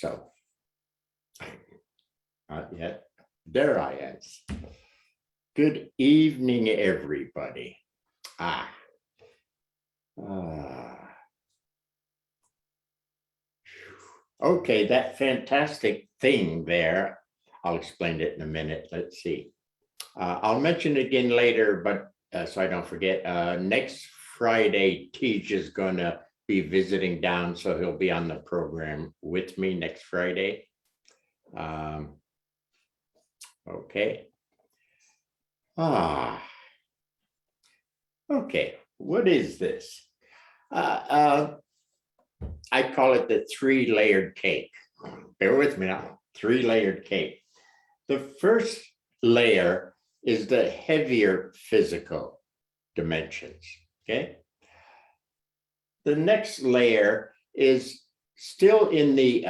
So, not yet. There I am. Good evening, everybody. Okay, that fantastic thing there. I'll explain it in a minute. Let's see. I'll mention it again later, but so I don't forget. Next Friday, Tej is going to be visiting down, so he'll be on the program with me next Friday. Okay. Okay, what is this? I call it the 3-layered cake. Bear with me now, 3-layered cake. The first layer is the heavier physical dimensions, okay? The next layer is still in the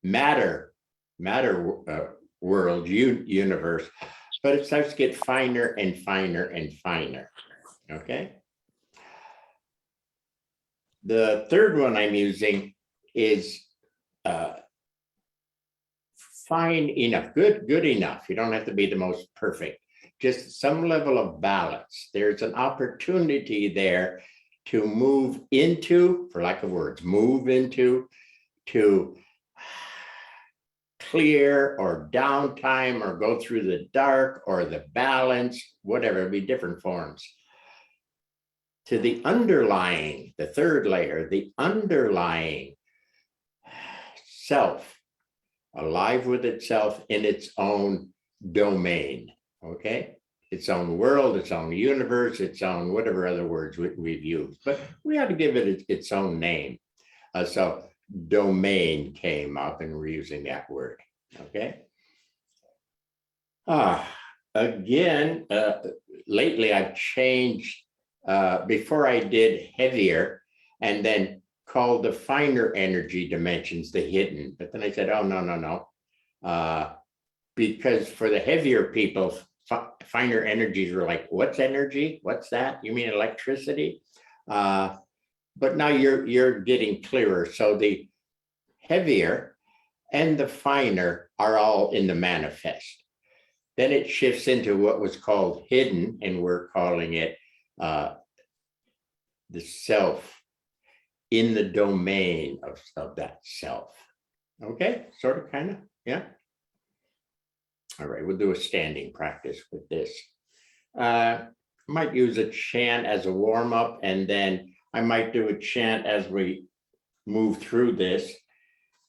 matter world, universe, but it starts to get finer and finer and finer, okay? The third one I'm using is fine enough, good enough. You don't have to be the most perfect, just some level of balance. There's an opportunity there to move into, for lack of words, move into, to clear or downtime or go through the dark or the balance, whatever, it'd be different forms. To the underlying, the third layer, the underlying self, alive with itself in its own domain, okay? Its own world, its own universe, its own whatever other words we've used, but we have to give it its own name. So domain came up and we're using that word, okay? Again, lately I've changed, before I did heavier and then called the finer energy dimensions the hidden, but then I said, oh, no. Because for the heavier people, finer energies were like, what's energy? What's that? You mean electricity? But now you're getting clearer. So the heavier and the finer are all in the manifest. Then it shifts into what was called hidden, and we're calling it the self in the domain of that self. Okay, sort of, kind of, yeah. All right, we'll do a standing practice with this. Might use a chant as a warm-up, and then I might do a chant as we move through this.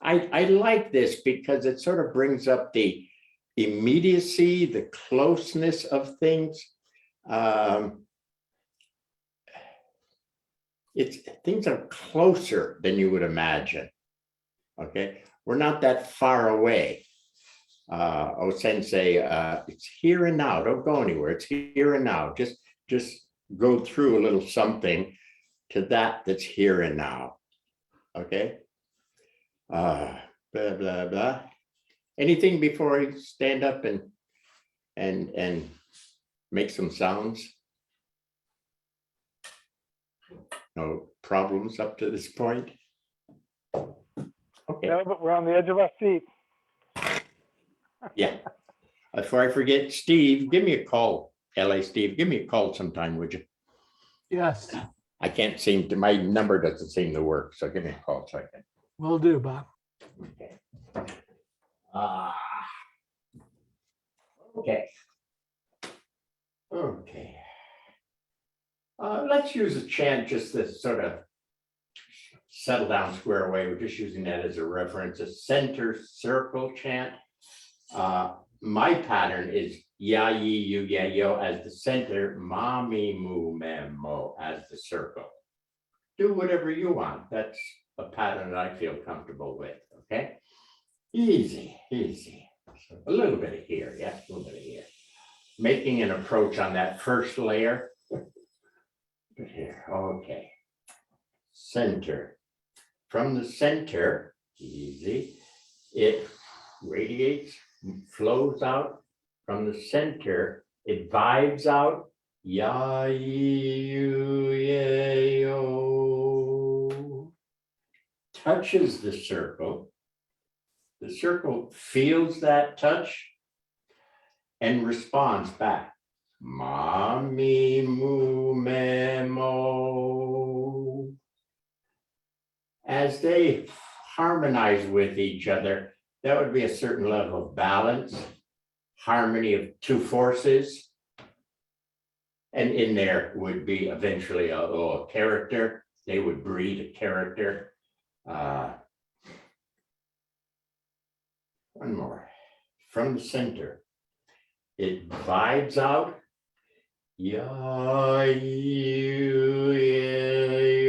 I like this because it sort of brings up the immediacy, the closeness of things. Things are closer than you would imagine, okay? We're not that far away. OSensei, it's here and now, don't go anywhere, it's here and now. Just go through a little something to that's here and now, okay? Blah, blah, blah. Anything before I stand up and make some sounds? No problems up to this point? Okay. No, but we're on the edge of our seat. Yeah. Before I forget, Steve, give me a call. LA Steve, give me a call sometime, would you? Yes, I can't seem to, my number doesn't seem to work, so give me a call so I can. will do, Bob. Okay. Okay. Okay. Let's use a chant just to sort of settle down, square away. We're just using that as a reference, a center circle chant. My pattern is ya, yi, you, ya, yo as the center, ma, mi, mu, mem, mo as the circle. Do whatever you want. That's a pattern that I feel comfortable with, okay? Easy, easy. So a little bit of here, yeah, a little bit of here. Making an approach on that first layer. Here, okay. Center. From the center, easy, it radiates, flows out. From the center, it vibes out. Ya, yi, you, ye, yo. touches the circle feels that touch and responds back. Mami mu me mo. As they harmonize with each other, that would be a certain level of balance, harmony of two forces. And in there would be eventually a character. They would breed a character. One more. From the center, it vibes out. Ya, you,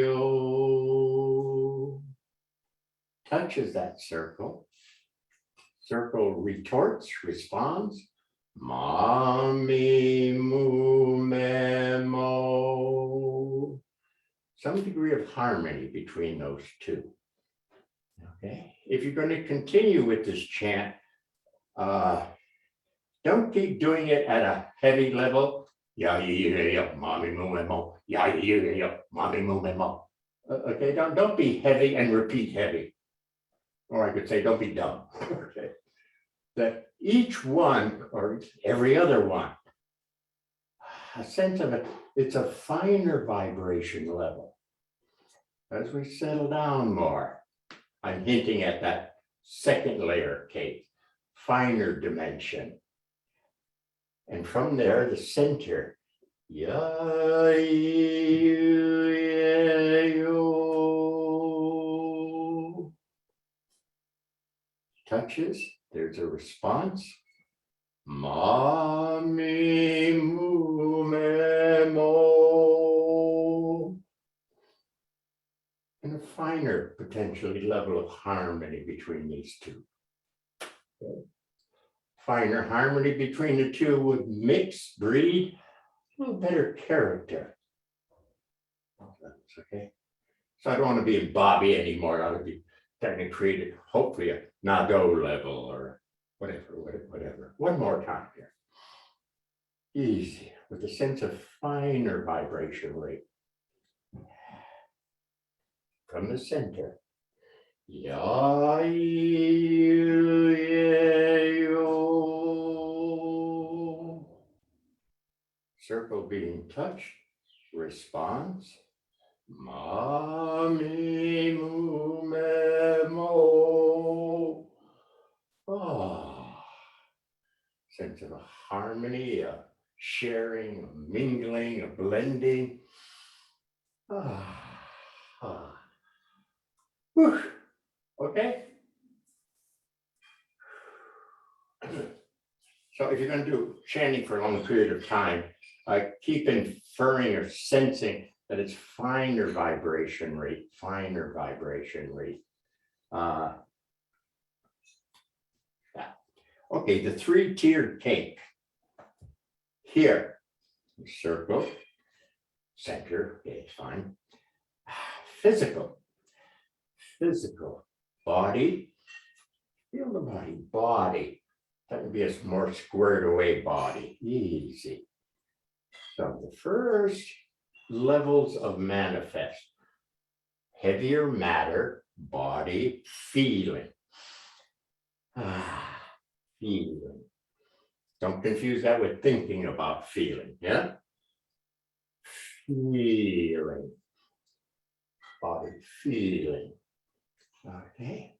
yo. Touches that circle. Circle retorts, responds. Mami mu me mo. Some degree of harmony between those two. Okay, if you're going to continue with this chant, don't keep doing it at a heavy level. Ya ya mami mu me mo. Ya ya mami mu me mo. Okay, don't be heavy and repeat heavy. Or I could say, don't be dumb. Okay, that each one or every other one, a sense of it, it's a finer vibration level. As we settle down more, I'm hinting at that second layer cake, finer dimension. And from there, the center, ya, you, ya, yo, touches, there's a response. Mami mu me mo. And a finer, potentially, level of harmony between these two. Okay. Finer harmony between the two would mix, breed, a little better character. Okay. So I don't want to be a Bobby anymore. I would be trying to create it, hopefully a Nadeau level or whatever. One more time here. Easy, with a sense of finer vibration rate. From the center. Ya, you, ya, yo. Circle being touched, response. Mami mu me mo. Sense of a harmony, a sharing, a mingling, a blending. Whew. Okay. So if you're going to do chanting for a long period of time, keep inferring or sensing that it's finer vibration rate. Okay, the three-tiered cake. Here, circle, center, okay, fine. Physical, body, feel the body. That would be a more squared away body, easy. So the first levels of manifest, heavier matter, body, feeling. Feeling. Don't confuse that with thinking about feeling, yeah? Feeling. Body feeling. Okay.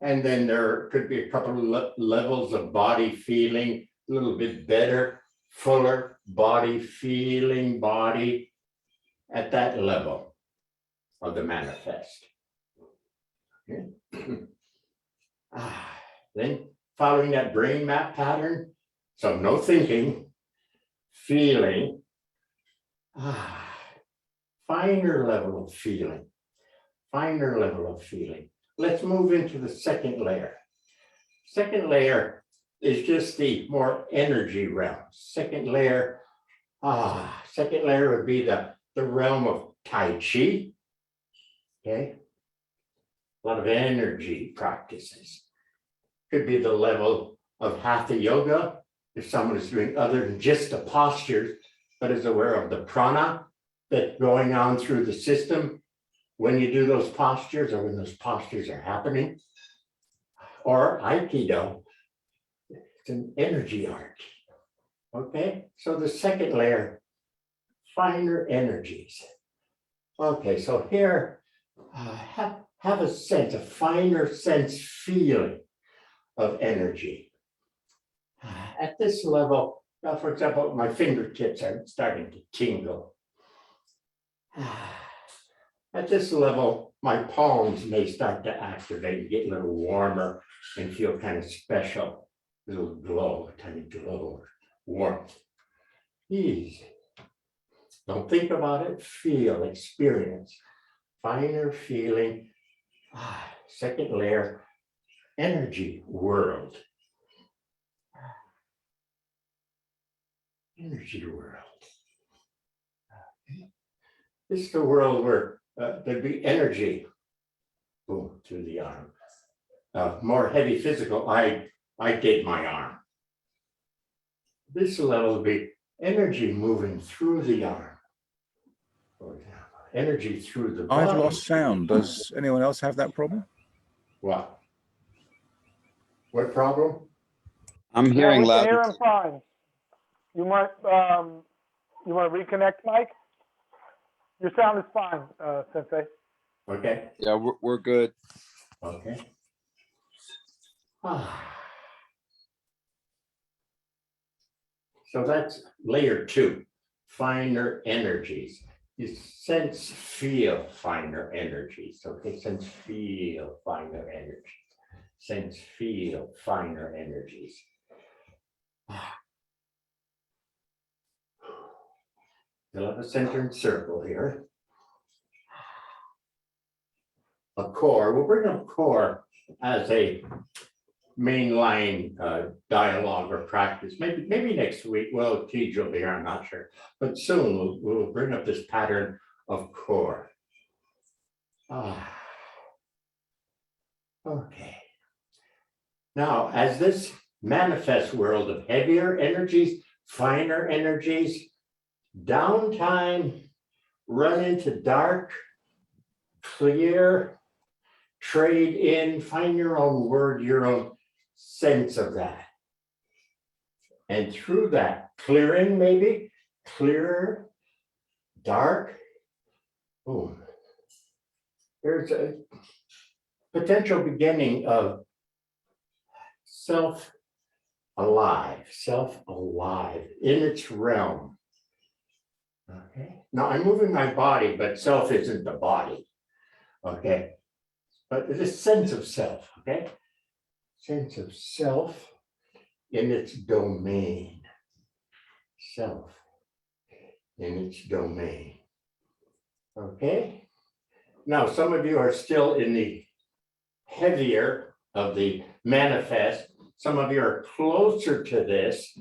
And then there could be a couple of levels of body feeling, a little bit better, fuller body feeling, body at that level of the manifest. Okay. Then following that brain map pattern, so no thinking, feeling, finer level of feeling. Let's move into the second layer. Second layer is just the more energy realm. Second layer would be the realm of Tai Chi. Okay. A lot of energy practices. Could be the level of Hatha Yoga, if someone is doing other than just the postures, but is aware of the prana that's going on through the system. when you do those postures or when those postures are happening, or Aikido, it's an energy art. Okay, so the second layer, finer energies. Okay, so here, have a sense, a finer sense feeling of energy. At this level, for example, my fingertips are starting to tingle. At this level, my palms may start to activate, get a little warmer and feel kind of special, a little glow, a tiny glow, warmth. Easy. Don't think about it, feel, experience. Finer feeling. Second layer, energy world. Energy world. This is the world where there'd be energy, boom, through the arm. More heavy physical, I did my arm. This level would be energy moving through the arm. For example, energy through the body. I've lost sound. Does anyone else have that problem? What? What problem? I'm hearing we can loud. hear him fine. You want to reconnect, Mike? Your sound is fine, Sensei. Okay. Yeah, we're good. Okay. So that's layer 2, finer energies. You sense, feel finer energies. Okay, sense, feel finer energies. Sense, feel finer energies. You'll have a center and circle here. A core, we'll bring up core as a mainline dialogue or practice. Maybe next week. Well, Tej will be here, I'm not sure. But soon we'll bring up this pattern of core. Okay. Now, as this manifest world of heavier energies, finer energies, downtime, run into dark, clear, trade in, find your own word, your own sense of that. And through that clearing, maybe clearer, dark, boom. There's a potential beginning of self-alive in its realm. Okay. Now I'm moving my body, but self isn't the body. Okay. But this sense of self, okay? Sense of self in its domain. Self in its domain. Okay? Now, some of you are still in the heavier of the manifest. Some of you are closer to this.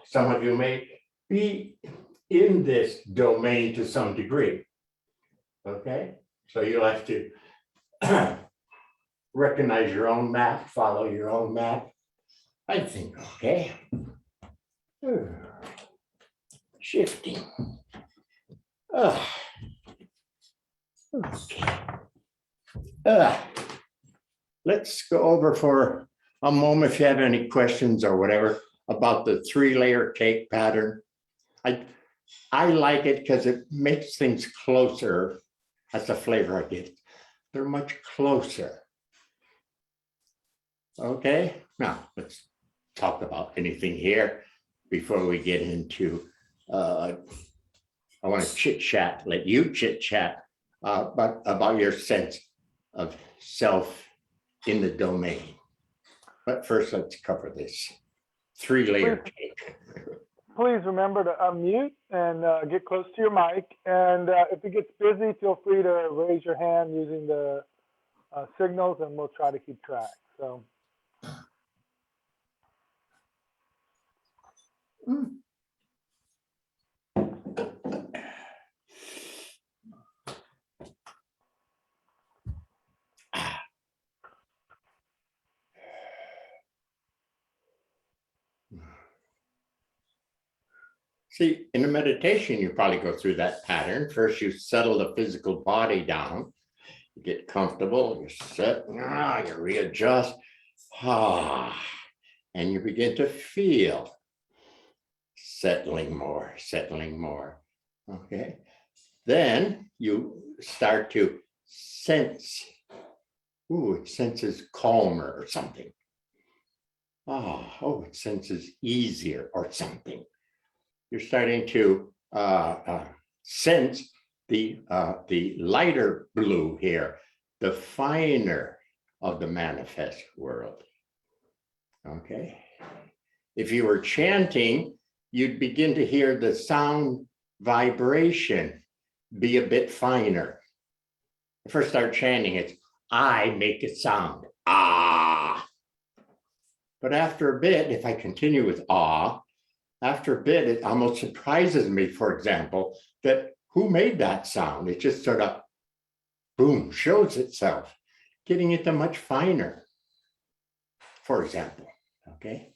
Some of you may be in this domain to some degree. Okay? So you'll have to recognize your own map, follow your own map. I think, okay. Shifting. Okay. Let's go over for a moment if you have any questions or whatever about the 3-layer cake pattern. I like it because it makes things closer. That's the flavor I get. They're much closer. Okay, now let's talk about anything here before we get into, I want to chit chat, let you chit chat about your sense of self in the domain. But first, let's cover this 3-layer cake. Please remember to unmute and get close to your mic. And if it gets busy, feel free to raise your hand using the signals, and we'll try to keep track. So. See, in a meditation, you probably go through that pattern. First, you settle the physical body down. You get comfortable, you sit, you readjust, and you begin to feel settling more, okay? Then you start to sense, it senses calmer or something. It senses easier or something. You're starting to sense the lighter blue here, the finer of the manifest world. Okay. If you were chanting, you'd begin to hear the sound vibration be a bit finer. If I start chanting, it's I make a sound, ah. But after a bit, if I continue with ah, after a bit, it almost surprises me, for example, that who made that sound? It just sort of, boom, shows itself, getting it to much finer, for example, okay?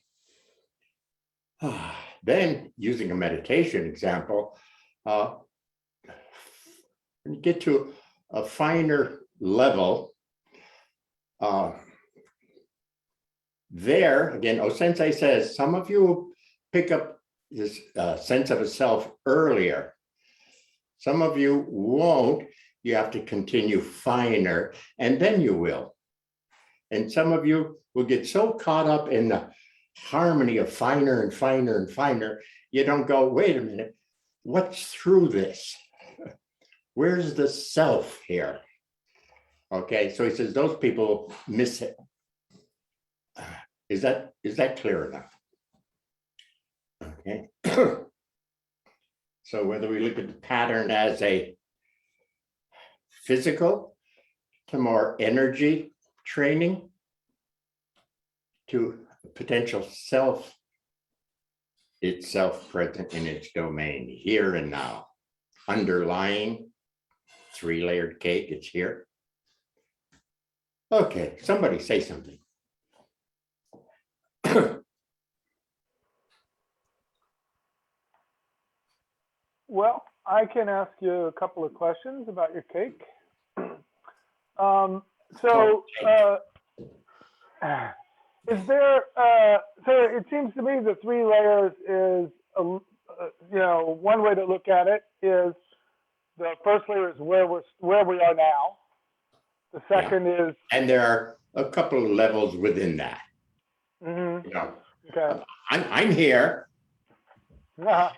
Then, using a meditation example, when you get to a finer level, there, again, OSensei says, some of you pick up this sense of a self earlier. Some of you won't. You have to continue finer, and then you will. And some of you will get so caught up in the harmony of finer and finer and finer, you don't go, wait a minute, what's through this? Where's the self here? Okay, so he says those people miss it. Is that clear enough? Okay. So whether we look at the pattern as a physical to more energy training to potential self itself present in its domain, here and now, underlying three-layered cake, it's here. Okay, somebody say something. Well, I can ask you a couple of questions about your cake. Is there, so it seems to me the 3 layers is, one way to look at it is the first layer is where we are now. The second is. And there are a couple of levels within that. Mm-hmm. You know, okay. I'm here. Uh-huh.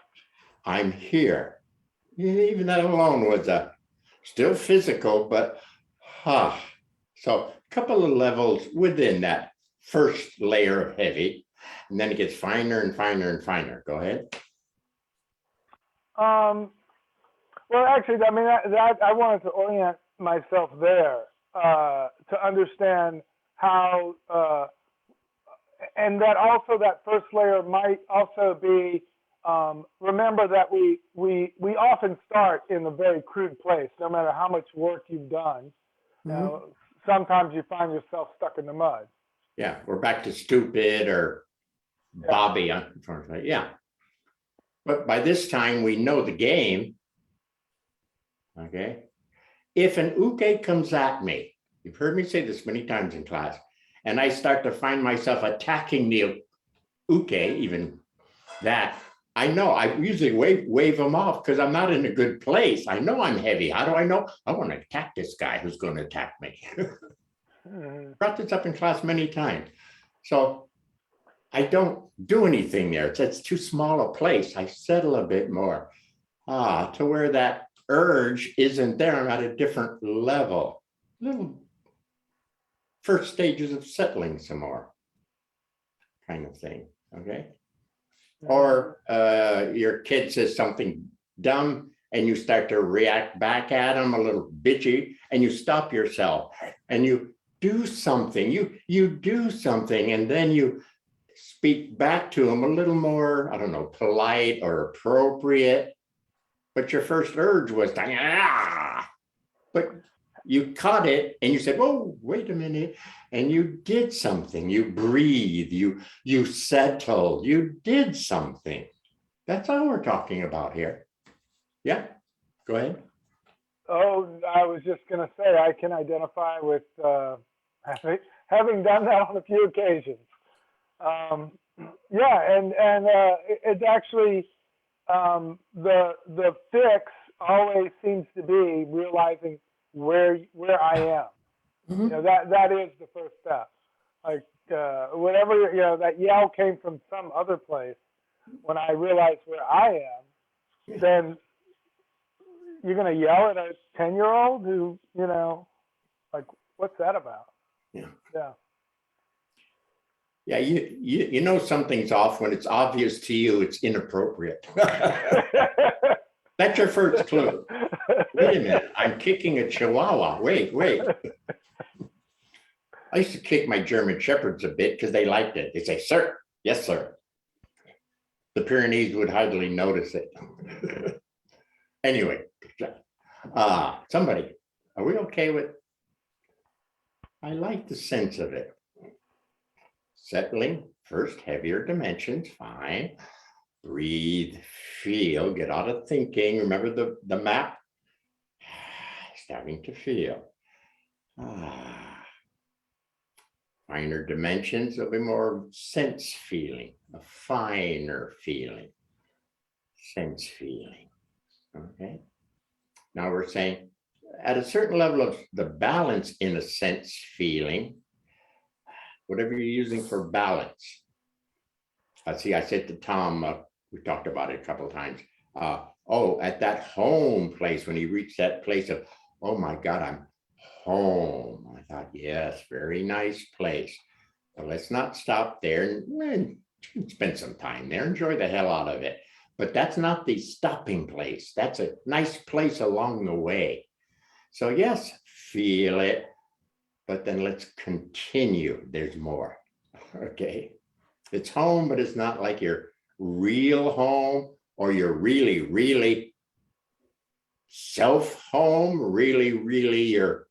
I'm here. Even that alone was still physical, but so a couple of levels within that first layer of heavy, and then it gets finer and finer and finer. Go ahead. Well, actually, I mean, that I wanted to orient myself there to understand how, and that also that first layer might also be, remember that we often start in a very crude place, no matter how much work you've done. Mm-hmm. Sometimes you find yourself stuck in the mud. Yeah, we're back to stupid or Bobby, unfortunately. Yeah. But by this time, we know the game. Okay. If an uke comes at me, you've heard me say this many times in class, and I start to find myself attacking the uke, even that, I know I usually wave them off because I'm not in a good place. I know I'm heavy. How do I know? I want to attack this guy who's going to attack me. Brought this up in class many times. So I don't do anything there. It's too small a place. I settle a bit more to where that urge isn't there. I'm at a different level. Little first stages of settling some more kind of thing. Okay. Or your kid says something dumb and you start to react back at them a little bitchy, and you stop yourself and you do something. You do something, and then you speak back to them a little more, I don't know, polite or appropriate. But your first urge was, but you caught it and you said, "Whoa, wait a minute," and you did something. You breathe. You settled. You did something. That's all we're talking about here. Yeah, go ahead. Oh, I was just gonna say, I can identify with, having done that on a few occasions. Yeah, and it's actually, the fix always seems to be realizing where I am. You know, that is the first step. Like, whatever, you know, that yell came from some other place. When I realize where I am, then you're gonna yell at a 10-year-old who, you know, like, what's that about? Yeah. Yeah. Yeah, you know something's off when it's obvious to you it's inappropriate. That's your first clue. Wait a minute, I'm kicking a chihuahua. Wait. I used to kick my German shepherds a bit because they liked it. They say, sir, yes, sir. The Pyrenees would hardly notice it. Anyway, somebody, are we okay with? I like the sense of it. Settling, first heavier dimensions, fine. Breathe, feel, get out of thinking. Remember the map? Starting to feel. Finer dimensions, there'll be more sense feeling, a finer feeling, sense feeling. Okay. Now we're saying at a certain level of the balance in a sense feeling, whatever you're using for balance. See, I said to Tom, we talked about it a couple of times. At that home place, when he reached that place of, oh my God, I'm home. I thought, yes, very nice place. But let's not stop there and spend some time there. Enjoy the hell out of it. But that's not the stopping place. That's a nice place along the way. So yes, feel it, but then let's continue. There's more. Okay. It's home, but it's not like your real home or your really, really self home, really, really your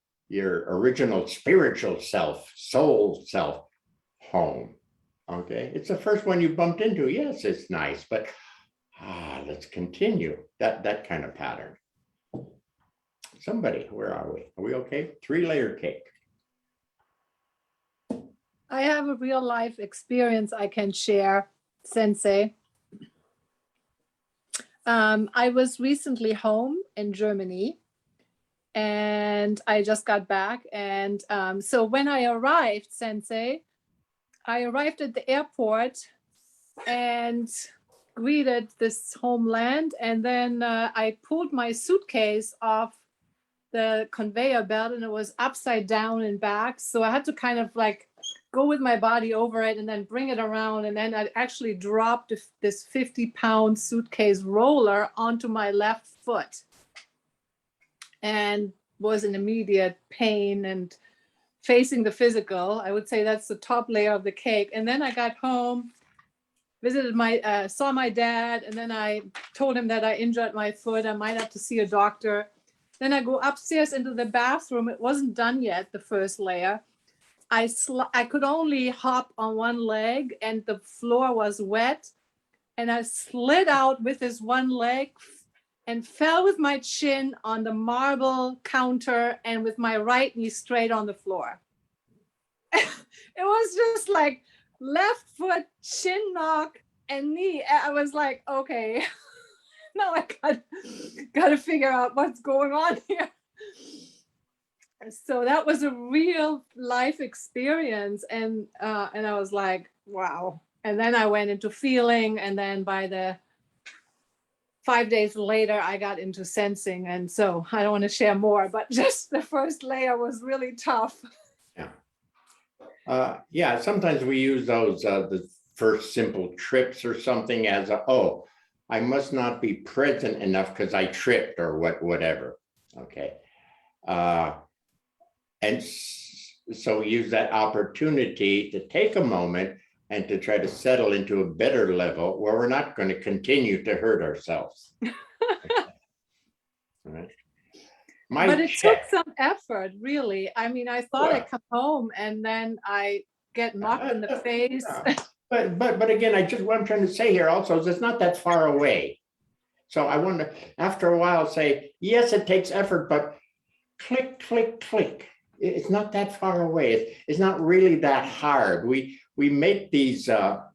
original spiritual self, soul self home. Okay. It's the first one you bumped into. Yes, it's nice, but let's continue that kind of pattern. Somebody, where are we? Are we okay? 3-layer cake. I have a real life experience I can share, Sensei. I was recently home in Germany and I just got back. And so when I arrived, Sensei, I arrived at the airport and greeted this homeland. And then I pulled my suitcase off the conveyor belt and it was upside down and back. So I had to kind of like go with my body over it and then bring it around. And then I actually dropped this 50-pound suitcase roller onto my left foot and was in immediate pain and facing the physical. I would say that's the top layer of the cake. And then I got home, visited saw my dad, and then I told him that I injured my foot. I might have to see a doctor. Then I go upstairs into the bathroom. It wasn't done yet, the first layer. I could only hop on one leg and the floor was wet. And I slid out with this one leg and fell with my chin on the marble counter and with my right knee straight on the floor. It was just like left foot, chin knock, and knee. I was like, okay, now I got to figure out what's going on here. So that was a real life experience. And I was like, wow. And then I went into feeling. And then by the 5 days later, I got into sensing. And so I don't want to share more, but just the first layer was really tough. Yeah, sometimes we use those, the first simple trips or something as I must not be present enough because I tripped or whatever. Okay. And so we use that opportunity to take a moment and to try to settle into a better level where we're not going to continue to hurt ourselves. Right. But it took some effort, really. I mean, I thought I'd come home and then I get knocked in the face. But again, what I'm trying to say here also is it's not that far away. So I want to, after a while, say, yes, it takes effort, but click, click, click. It's not that far away. It's not really that hard. We make these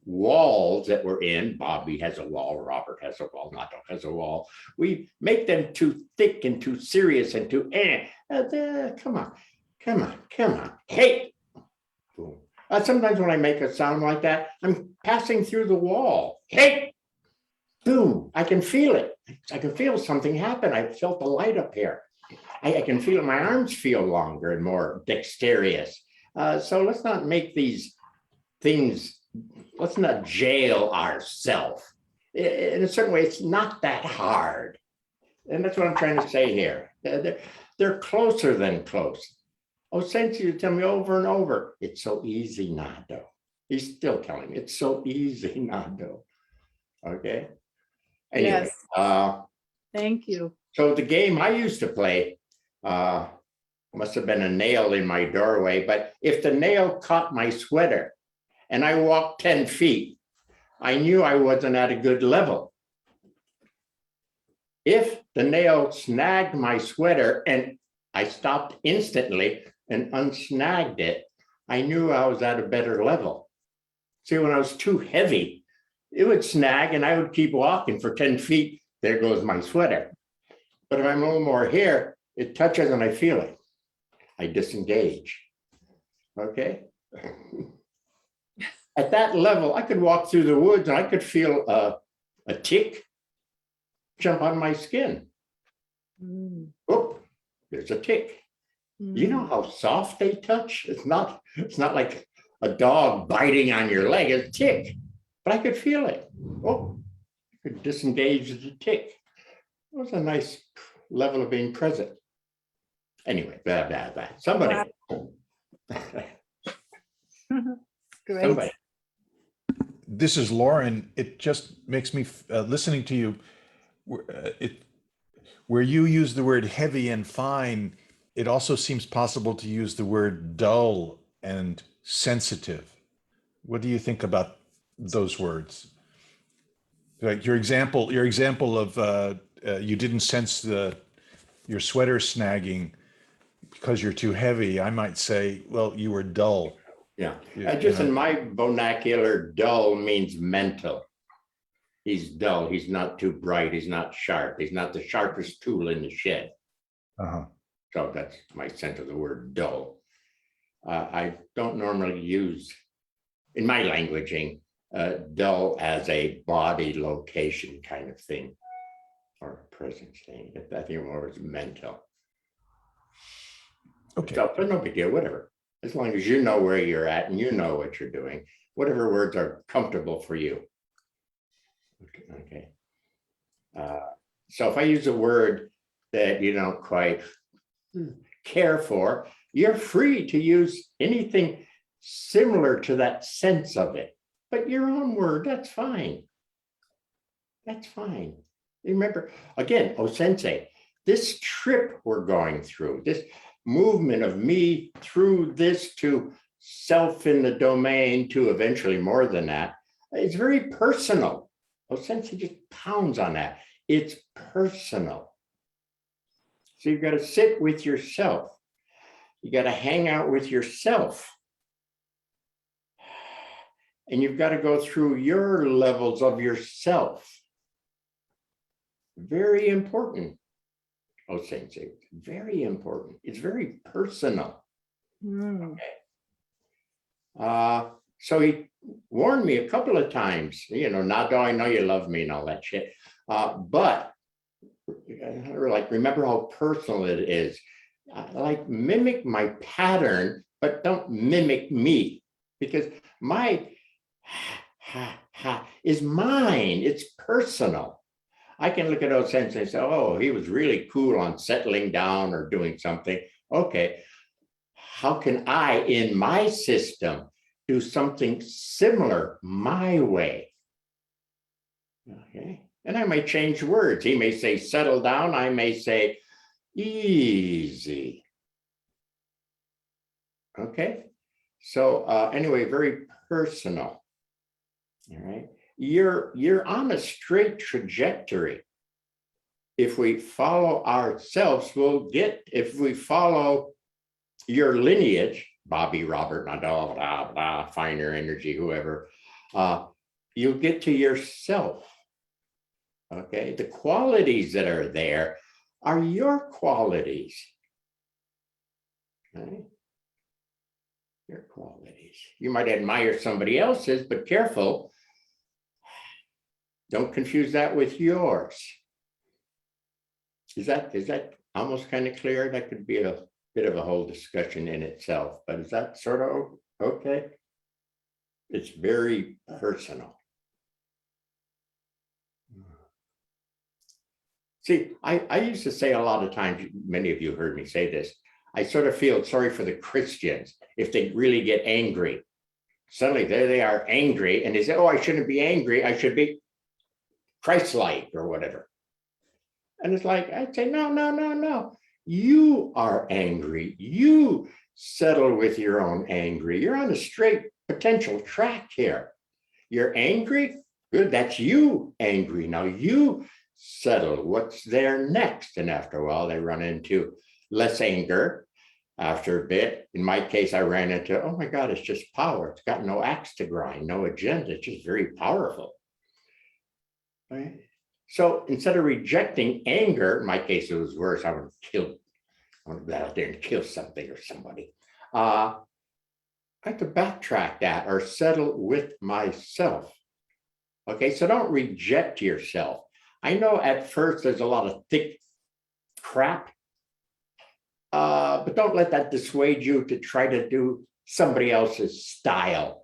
walls that we're in. Bobby has a wall, Robert has a wall, Nadeau has a wall. We make them too thick and too serious and too, come on, come on, come on. Hey, boom. Sometimes when I make a sound like that, I'm passing through the wall. Hey, boom, I can feel it. I can feel something happen. I felt the light up here. I can feel my arms feel longer and more dexterous. So let's not make these things, let's not jail ourselves. In a certain way, it's not that hard. And that's what I'm trying to say here. They're closer than close. OSensei would tell me over and over, it's so easy, Nadeau. He's still telling me, it's so easy, Nadeau. Okay. Anyway, Yes. Thank you. so the game I used to play must have been a nail in my doorway, but if the nail caught my sweater and I walked 10 feet, I knew I wasn't at a good level. If the nail snagged my sweater and I stopped instantly and unsnagged it, I knew I was at a better level. See, when I was too heavy, it would snag and I would keep walking for 10 feet. There goes my sweater. But if I'm a little more here, it touches and I feel it. I disengage. Okay. At that level, I could walk through the woods and I could feel a tick jump on my skin. Oh, there's a tick. You know how soft they touch? It's not like a dog biting on your leg, it's a tick. But I could feel it. Oh, I could disengage the tick. It was a nice level of being present. Anyway, blah, blah, blah. Somebody. Great. Somebody. This is Lauren. It just makes me, listening to you, where you use the word heavy and fine, it also seems possible to use the word dull and sensitive. What do you think about those words? Like your example of you didn't sense your sweater snagging because you're too heavy. I might say, well, you were dull. Yeah, You know. in my vernacular, dull means mental. He's dull. He's not too bright. He's not sharp. He's not the sharpest tool in the shed. Uh-huh. So that's my sense of the word dull. I don't normally use, in my languaging, dull as a body location kind of thing or a presence thing. I think more is mental. Okay. So, but no big deal, whatever. As long as you know where you're at and you know what you're doing, whatever words are comfortable for you. Okay. So if I use a word that you don't quite care for, you're free to use anything similar to that sense of it. But your own word, that's fine. That's fine. Remember, again, OSensei, this trip we're going through, this movement of me through this to self in the domain to eventually more than that, it's very personal. OSensei just pounds on that. It's personal. So you've got to sit with yourself. You got to hang out with yourself. And you've got to go through your levels of yourself. Very important. OSensei, very important. It's very personal. Okay. So he warned me a couple of times, you know, Nadeau, I know you love me and all that shit. But like, remember how personal it is. Like, mimic my pattern, but don't mimic me, because my is mine. It's personal. I can look at OSensei and say, oh, he was really cool on settling down or doing something. Okay, how can I, in my system, do something similar my way? Okay, and I may change words. He may say settle down. I may say easy. Okay, so anyway, very personal. All right. You're on a straight trajectory. If we follow ourselves, we'll get, if we follow your lineage, Bobby, Robert, Nadeau, blah, blah, finer energy, whoever, you'll get to yourself. Okay. The qualities that are there are your qualities. Right? Your qualities. You might admire somebody else's, but careful. Don't confuse that with yours. Is that almost kind of clear? That could be a bit of a whole discussion in itself, but is that sort of okay? It's very personal. See, I used to say a lot of times, many of you heard me say this, I sort of feel sorry for the Christians if they really get angry. Suddenly there they are angry and they say, oh, I shouldn't be angry. I should be Christ-like or whatever. And it's like, I'd say, no. You are angry. You settle with your own anger. You're on a straight potential track here. You're angry? Good, that's you angry. Now you settle what's there next. And after a while, they run into less anger. After a bit, in my case, I ran into, oh my God, it's just power. It's got no axe to grind, no agenda. It's just very powerful. Right? So instead of rejecting anger, in my case, it was worse. I would go out there and kill something or somebody. I have to backtrack that or settle with myself. Okay, so don't reject yourself. I know at first there's a lot of thick crap, but don't let that dissuade you to try to do somebody else's style.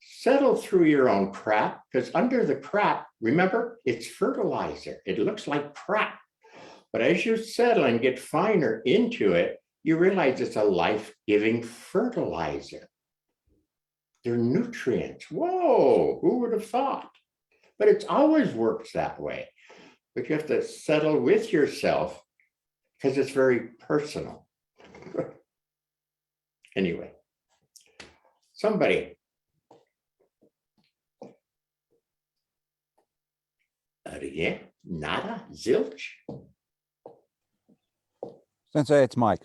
Settle through your own crap, because under the crap, remember, it's fertilizer. It looks like crap. But as you settle and get finer into it, you realize it's a life-giving fertilizer. They're nutrients. Whoa, who would have thought? But it always works that way. But you have to settle with yourself because it's very personal. Anyway, somebody. Again, nada, zilch. Sensei, it's Mike.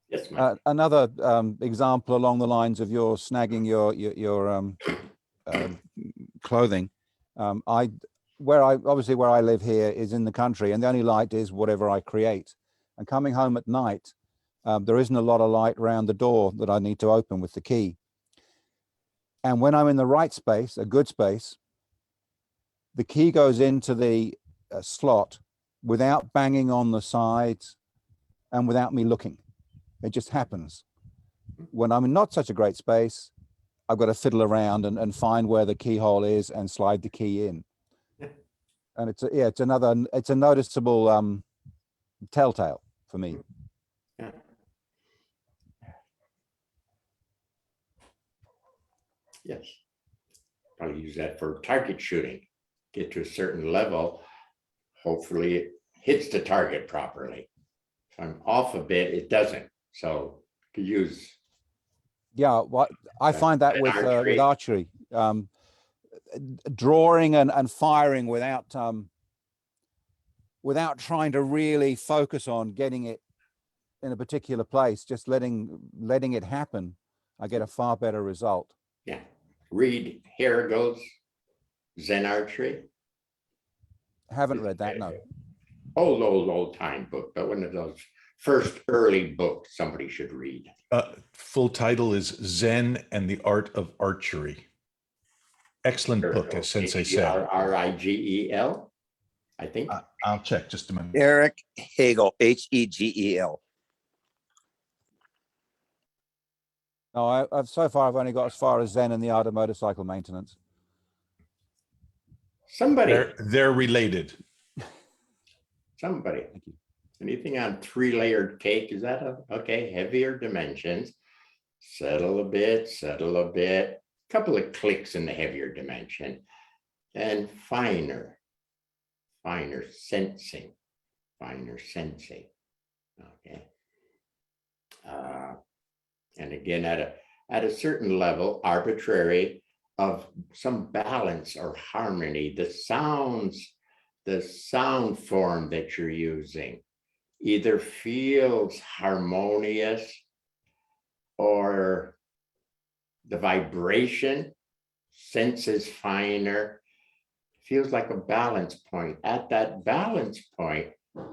Yes, Mike. Another example along the lines of your snagging your clothing. Where I live here is in the country, and the only light is whatever I create. And coming home at night, there isn't a lot of light around the door that I need to open with the key. And when I'm in the right space, a good space, the key goes into the slot without banging on the sides and without me looking. It just happens. When I'm in not such a great space, I've got to fiddle around and find where the keyhole is and slide the key in. And it's a noticeable telltale for me. Yeah. Yes. I'll use that for target shooting. Get to a certain level, hopefully it hits the target properly. If I'm off a bit, it doesn't. So to use. Yeah, what I find that with archery, drawing and firing without trying to really focus on getting it in a particular place, just letting it happen, I get a far better result. Yeah. Read Harrigo's Zen Archery. Haven't read that, no. Old time book, but one of those first early books somebody should read. Full title is Zen and the Art of Archery. Excellent book, as Sensei said. Rigel, I think. I'll check just a minute. Eric Hegel, Hegel. No, I've only got as far as Zen and the Art of Motorcycle Maintenance. Somebody. They're related. Somebody. Anything on 3-layered cake? Is that okay? Heavier dimensions. Settle a bit. Couple of clicks in the heavier dimension. And finer sensing. Okay. And again, at a certain level, arbitrary, of some balance or harmony. The sound form that you're using either feels harmonious, or the vibration senses finer, feels like a balance point. At that balance point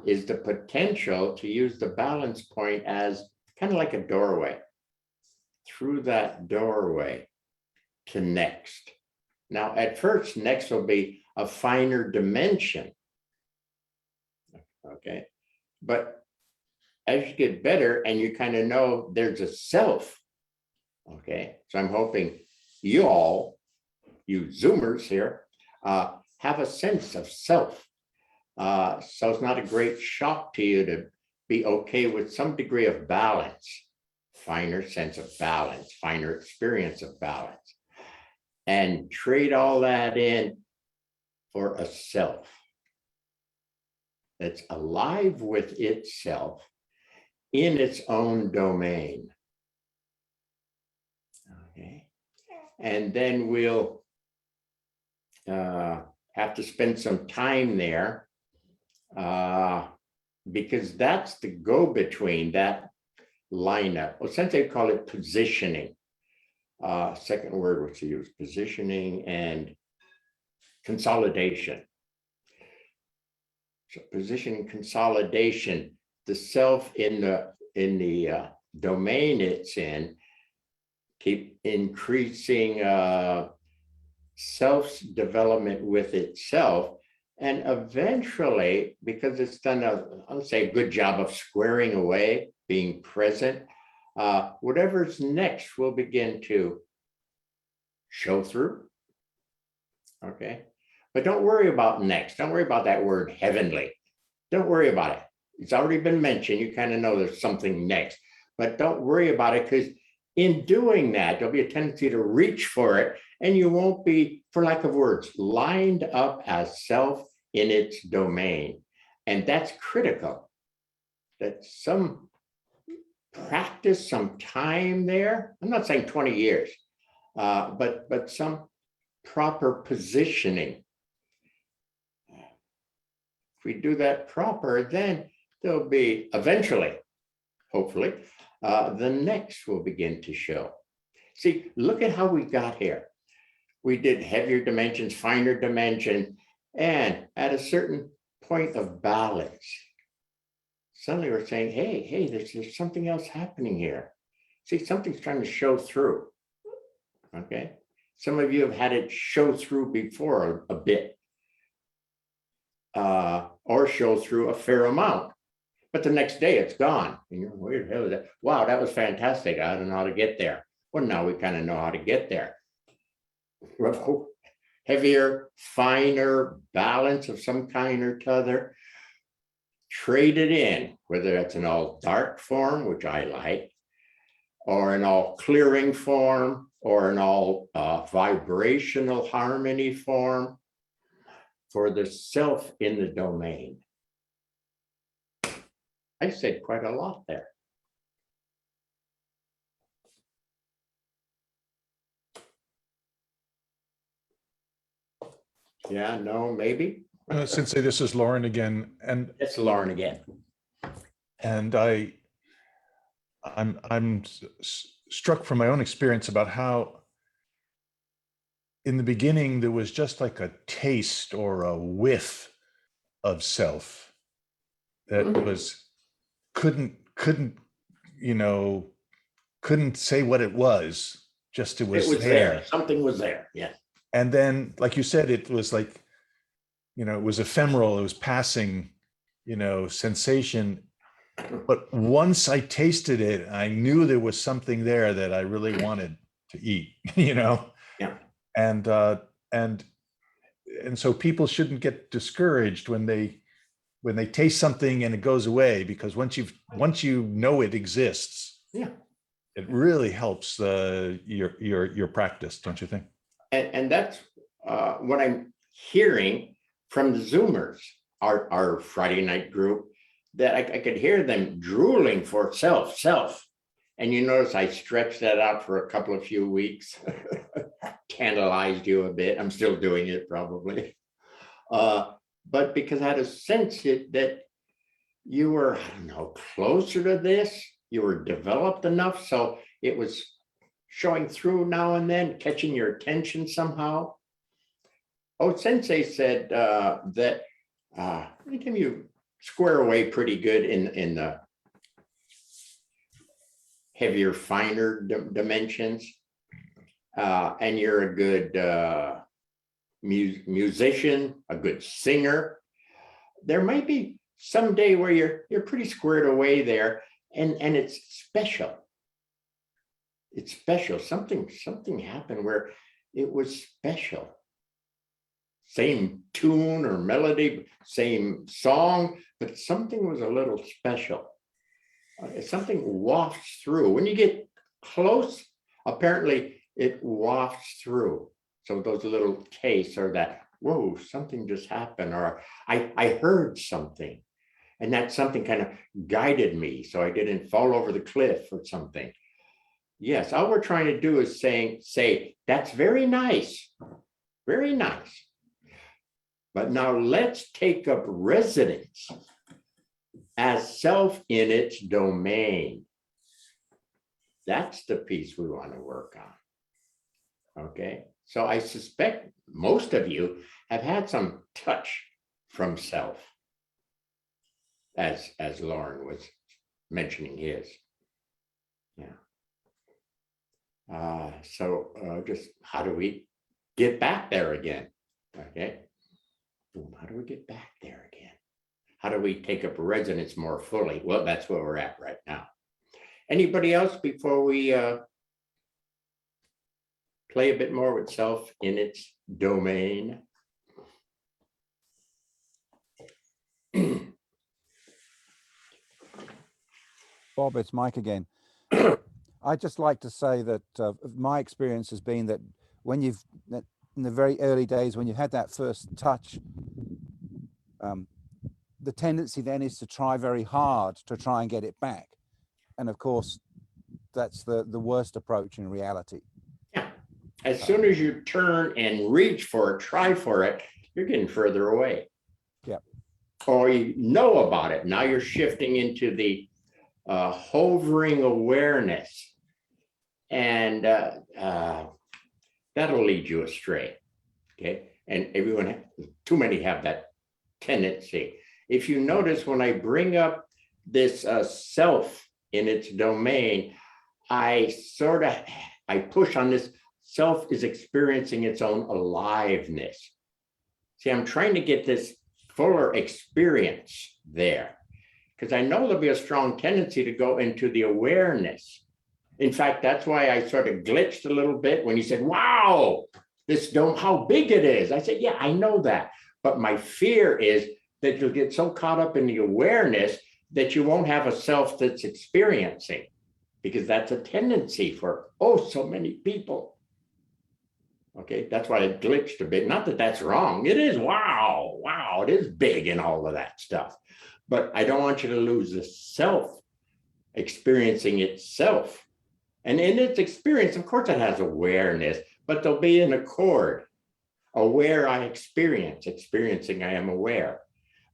is the potential to use the balance point as kind of like a doorway. Through that doorway to next. Now, at first, next will be a finer dimension. Okay, but as you get better and you kind of know there's a self. Okay, so I'm hoping you all, you Zoomers here, have a sense of self. So it's not a great shock to you to be okay with some degree of balance, finer sense of balance, finer experience of balance, and trade all that in for a self that's alive with itself in its own domain. Okay, and then we'll have to spend some time there because that's the go-between, that lineup. OSensei call it positioning. Second word which they use, positioning and consolidation. So positioning, consolidation, the self in the domain it's in, keep increasing self's development with itself, and eventually, because it's done I'll say a good job of squaring away, being present, whatever's next will begin to show through. Okay, but don't worry about next. Don't worry about that word heavenly. Don't worry about it. It's already been mentioned. You kind of know there's something next, but don't worry about it, because in doing that, there'll be a tendency to reach for it, and you won't be, for lack of words, lined up as self in its domain. And that's critical, that some practice, some time there. I'm not saying 20 years, but some proper positioning. If we do that proper, then there'll be eventually, hopefully, the next will begin to show. See, look at how we got here. We did heavier dimensions, finer dimensions, and at a certain point of balance, suddenly we're saying, hey, there's something else happening here. See, something's trying to show through. Okay, some of you have had it show through before a bit, or show through a fair amount, but the next day it's gone. And you're, where the hell is that? Wow, that was fantastic. I don't know how to get there. Well, now we kind of know how to get there. Heavier, finer balance of some kind or t'other. Trade it in, whether that's an all dark form, which I like, or an all clearing form, or an all vibrational harmony form, for the self in the domain. I said quite a lot there. Yeah, no, maybe. Sensei, this is Lauren again, and It's Lauren again. I'm struck from my own experience about how in the beginning there was just like a taste or a whiff of self that was couldn't say what it was, just it was there. Something was there, yeah. And then, like you said, it was like, it was ephemeral, it was passing, sensation. But once I tasted it, I knew there was something there that I really wanted to eat, Yeah. And so people shouldn't get discouraged when they taste something and it goes away, because once you know it exists, Yeah. it really helps your practice, don't you think? And that's what I'm hearing from the Zoomers, our Friday night group, that I could hear them drooling for self. And you notice I stretched that out for a few weeks, tantalized you a bit. I'm still doing it probably. But because I had a sense that you were, I don't know, closer to this, you were developed enough, so it was showing through now and then, catching your attention somehow. OSensei said that can you square away pretty good in the heavier, finer dimensions, and you're a good musician, a good singer. There might be some day where you're pretty squared away there, and it's special. It's special. Something happened where it was special. Same tune or melody, same song, but something was a little special. Something wafts through. When you get close, apparently it wafts through. So those little tastes are that, whoa, something just happened, or I heard something. And that something kind of guided me so I didn't fall over the cliff or something. Yes, all we're trying to do is say, that's very nice, very nice. But now let's take up residence as self in its domain. That's the piece we want to work on. Okay, so I suspect most of you have had some touch from self, as Lauren was mentioning his. Yeah. So just how do we get back there again? Okay. How do we get back there again? How do we take up resonance more fully? Well, that's where we're at right now. Anybody else before we play a bit more with self in its domain? Bob, it's Mike again. I'd just like to say that my experience has been that when you've, in the very early days, when you had that first touch, the tendency then is to try very hard to try and get it back. And of course, that's the worst approach in reality. Yeah. As soon as you turn and reach for it, try for it, you're getting further away. Yeah. Or you know about it. Now you're shifting into the hovering awareness. And that'll lead you astray. Okay. And everyone, too many have that tendency. If you notice, when I bring up this self in its domain, I push on this self is experiencing its own aliveness. See, I'm trying to get this fuller experience there, because I know there'll be a strong tendency to go into the awareness. In fact, that's why I sort of glitched a little bit when you said, wow, this dome, how big it is. I said, yeah, I know that. But my fear is that you'll get so caught up in the awareness that you won't have a self that's experiencing, because that's a tendency for, so many people. Okay, that's why I glitched a bit. Not that that's wrong. It is, wow, it is big and all of that stuff. But I don't want you to lose the self experiencing itself. And in its experience, of course, it has awareness, but they'll be in accord. Aware, I experience. Experiencing, I am aware.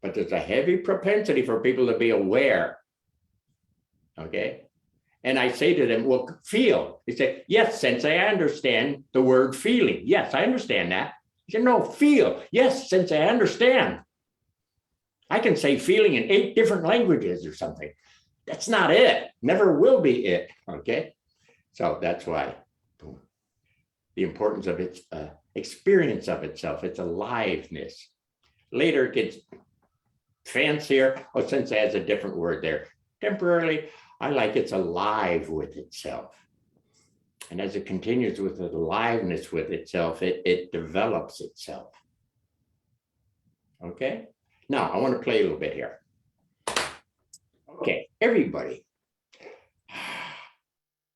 But there's a heavy propensity for people to be aware. Okay? And I say to them, well, feel. They say, yes, Sensei, I understand the word feeling. Yes, I understand that. I said, no, feel. Yes, Sensei, I understand. I can say feeling in 8 different languages or something. That's not it. Never will be it. Okay? So that's why the importance of its experience of itself, its aliveness. Later it gets fancier. Sensei has a different word there. Temporarily, I like it's alive with itself. And as it continues with the aliveness with itself, it develops itself. Okay? Now, I want to play a little bit here. Okay, everybody.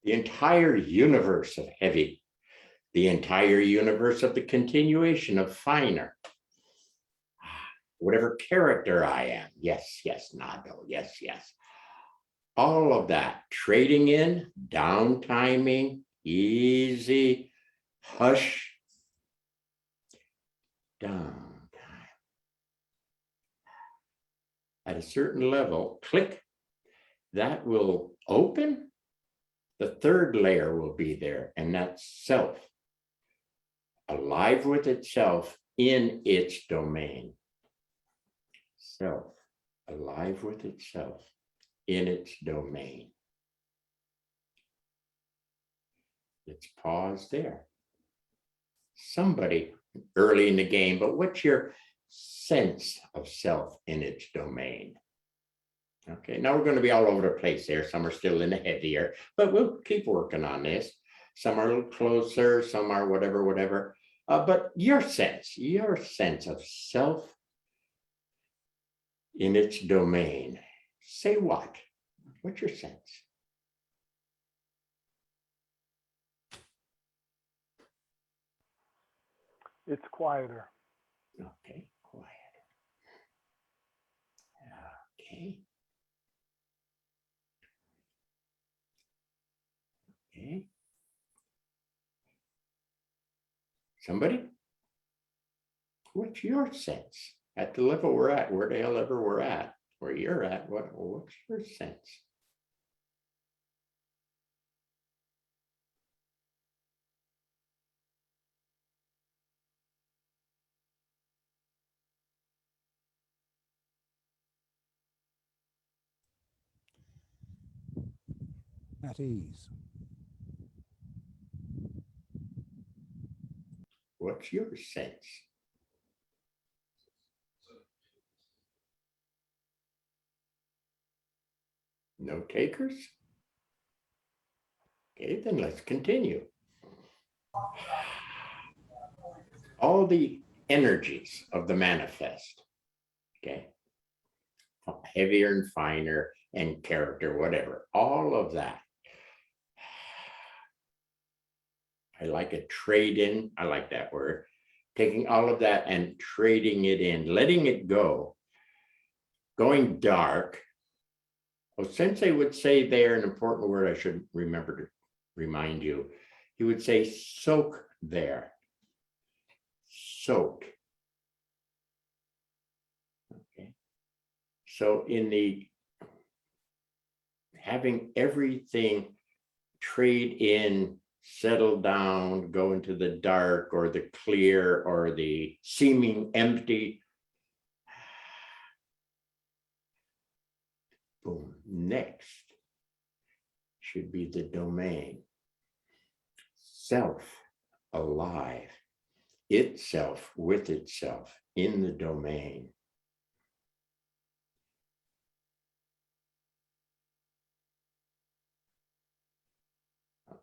The entire universe of heavy, the entire universe of the continuation of finer, whatever character I am, yes, Nadeau, yes. All of that, trading in, downtiming, easy, hush, down. At a certain level, click, that will open. The third layer will be there, and that's self, alive with itself in its domain. Self, alive with itself in its domain. Let's pause there. Somebody early in the game, but what's your sense of self in its domain? Okay, now we're going to be all over the place there. Some are still in the heavier, but we'll keep working on this. Some are a little closer, some are whatever. But your sense of self in its domain. Say what? What's your sense? It's quieter. Okay, quiet. Okay. Okay. Somebody? What's your sense at the level we're at, where the hell ever we're at, where you're at? What's your sense? At ease. What's your sense? No takers? Okay, then let's continue. All the energies of the manifest, okay, heavier and finer and character, whatever, all of that. I like a trade in, I like that word, taking all of that and trading it in, letting it go, going dark. OSensei would say there an important word I should remember to remind you. He would say soak there. Soak. Okay. So in the having everything trade in, settle down, go into the dark or the clear or the seeming empty. Boom. Next should be the domain. Self, alive, itself with itself in the domain.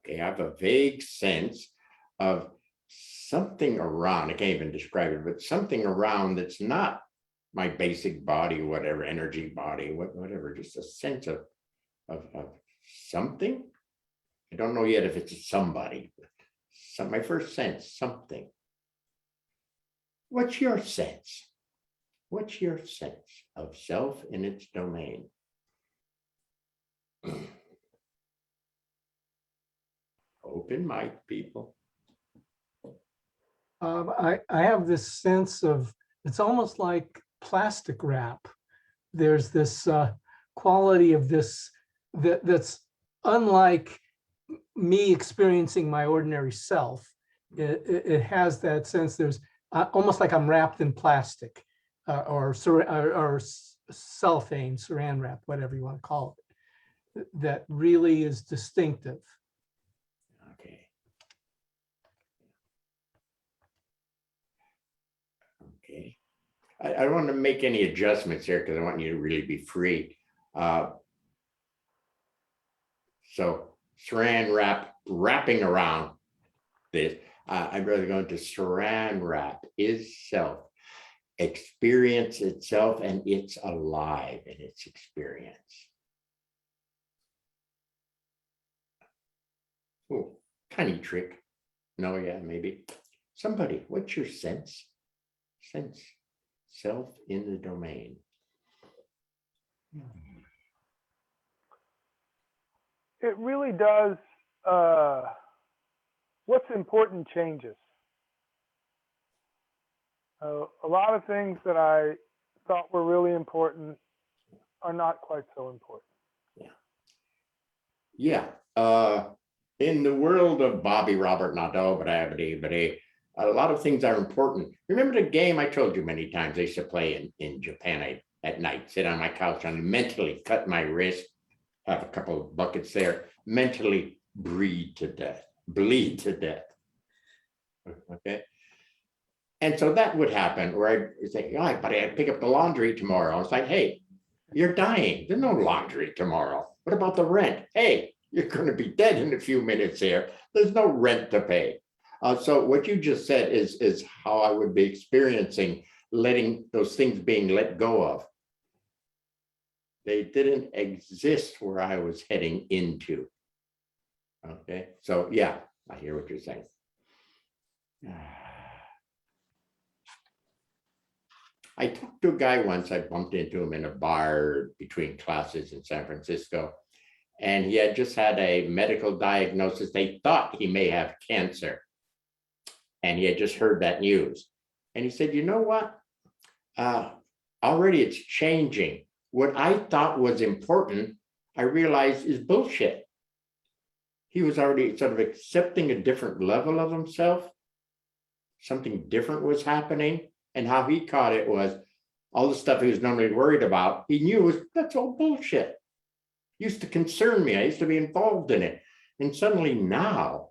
Okay, I have a vague sense of something around, I can't even describe it, but something around that's not my basic body, whatever, energy body, whatever, just a sense of something. I don't know yet if it's a somebody, but my first sense, something. What's your sense? What's your sense of self in its domain? Open mic, people. I have this sense of, it's almost like plastic wrap. There's this quality of this that's unlike me experiencing my ordinary self. It has that sense. There's almost like I'm wrapped in plastic or cellophane, saran wrap, whatever you want to call it. That really is distinctive. Okay. Okay. I don't want to make any adjustments here because I want you to really be free. So saran wrap, wrapping around this, I'd rather go into saran wrap is self, experience itself, and it's alive in its experience. Oh, tiny trick. No, yeah, maybe. Somebody, what's your sense? Sense, self in the domain. It really does. What's important changes. A lot of things that I thought were really important are not quite so important. Yeah. In the world of Bobby Robert Nadeau, but a lot of things are important. Remember the game I told you many times I used to play in Japan at night, sit on my couch and mentally cut my wrist, have a couple of buckets there, mentally bleed to death. Okay. And so that would happen where I'd say, oh, but I'd pick up the laundry tomorrow. It's like, hey, you're dying. There's no laundry tomorrow. What about the rent? Hey, you're going to be dead in a few minutes here. There's no rent to pay. So what you just said is how I would be experiencing letting those things being let go of. They didn't exist where I was heading into. Okay, so yeah, I hear what you're saying. I talked to a guy once, I bumped into him in a bar between classes in San Francisco, and he had just had a medical diagnosis. They thought he may have cancer, and he had just heard that news. And he said, you know what? Already it's changing. What I thought was important, I realized is bullshit. He was already sort of accepting a different level of himself. Something different was happening. And how he caught it was all the stuff he was normally worried about, he knew was that's all bullshit. Used to concern me. I used to be involved in it. And suddenly now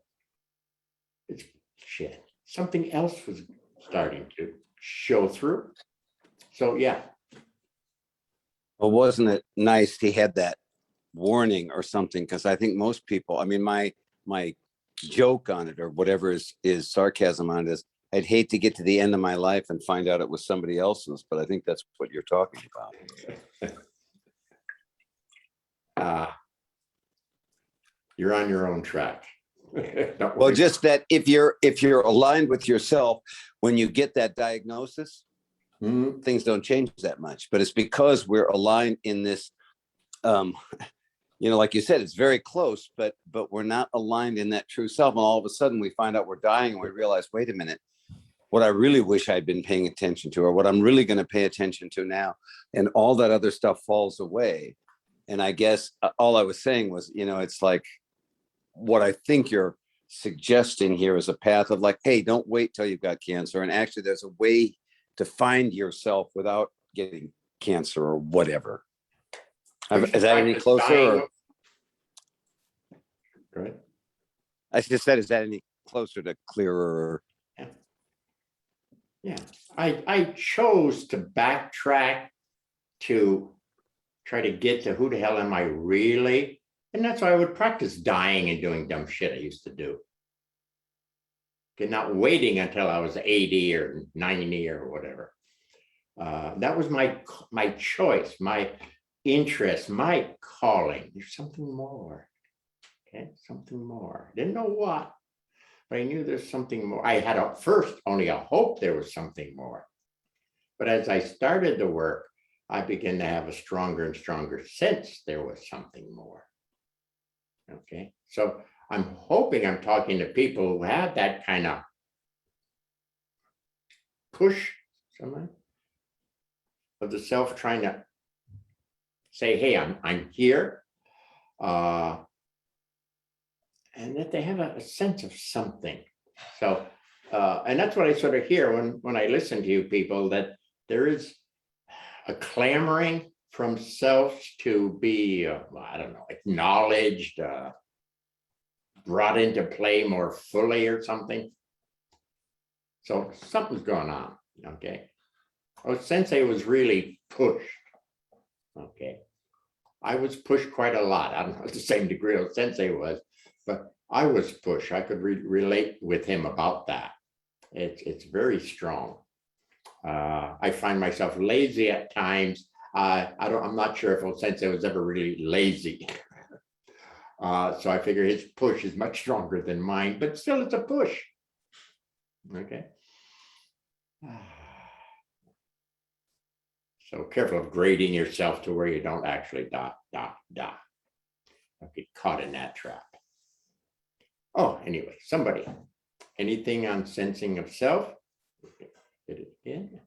it's shit. Something else was starting to show through. So yeah. Well, wasn't it nice he had that warning or something? Because I think most people, I mean, my joke on it or whatever is sarcasm on it is, I'd hate to get to the end of my life and find out it was somebody else's, but I think that's what you're talking about. You're on your own track. Well, just that if you're aligned with yourself, when you get that diagnosis, things don't change that much. But it's because we're aligned in this, like you said, it's very close, but we're not aligned in that true self. And all of a sudden we find out we're dying and we realize, wait a minute, what I really wish I'd been paying attention to, or what I'm really going to pay attention to now, and all that other stuff falls away. And I guess all I was saying was, it's like what I think you're suggesting here is a path of like, hey, don't wait till you've got cancer. And actually, there's a way to find yourself without getting cancer or whatever. Is that any closer? Right. I just said, is that any closer to clearer? Yeah, I chose to backtrack to try to get to who the hell am I really? And that's why I would practice dying and doing dumb shit I used to do. Okay, not waiting until I was 80 or 90 or whatever. That was my choice, my interest, my calling. There's something more. Okay, something more. Didn't know what. But I knew there's something more. I had at first only a hope there was something more. But as I started the work, I began to have a stronger and stronger sense there was something more. Okay, so I'm hoping I'm talking to people who have that kind of push of the self trying to say, hey, I'm here. And that they have a sense of something. So, and that's what I sort of hear when I listen to you people, that there is a clamoring from self to be, I don't know, acknowledged, brought into play more fully or something. So something's going on, okay? OSensei was really pushed, okay? I was pushed quite a lot. I don't know the same degree OSensei was, but I was pushed. I could relate with him about that. It's very strong. I find myself lazy at times. I'm not sure if OSensei was ever really lazy. So I figure his push is much stronger than mine, but still it's a push. Okay. So careful of grading yourself to where you don't actually die. Don't get caught in that trap. Oh, anyway, somebody, anything on sensing of self? Did it again?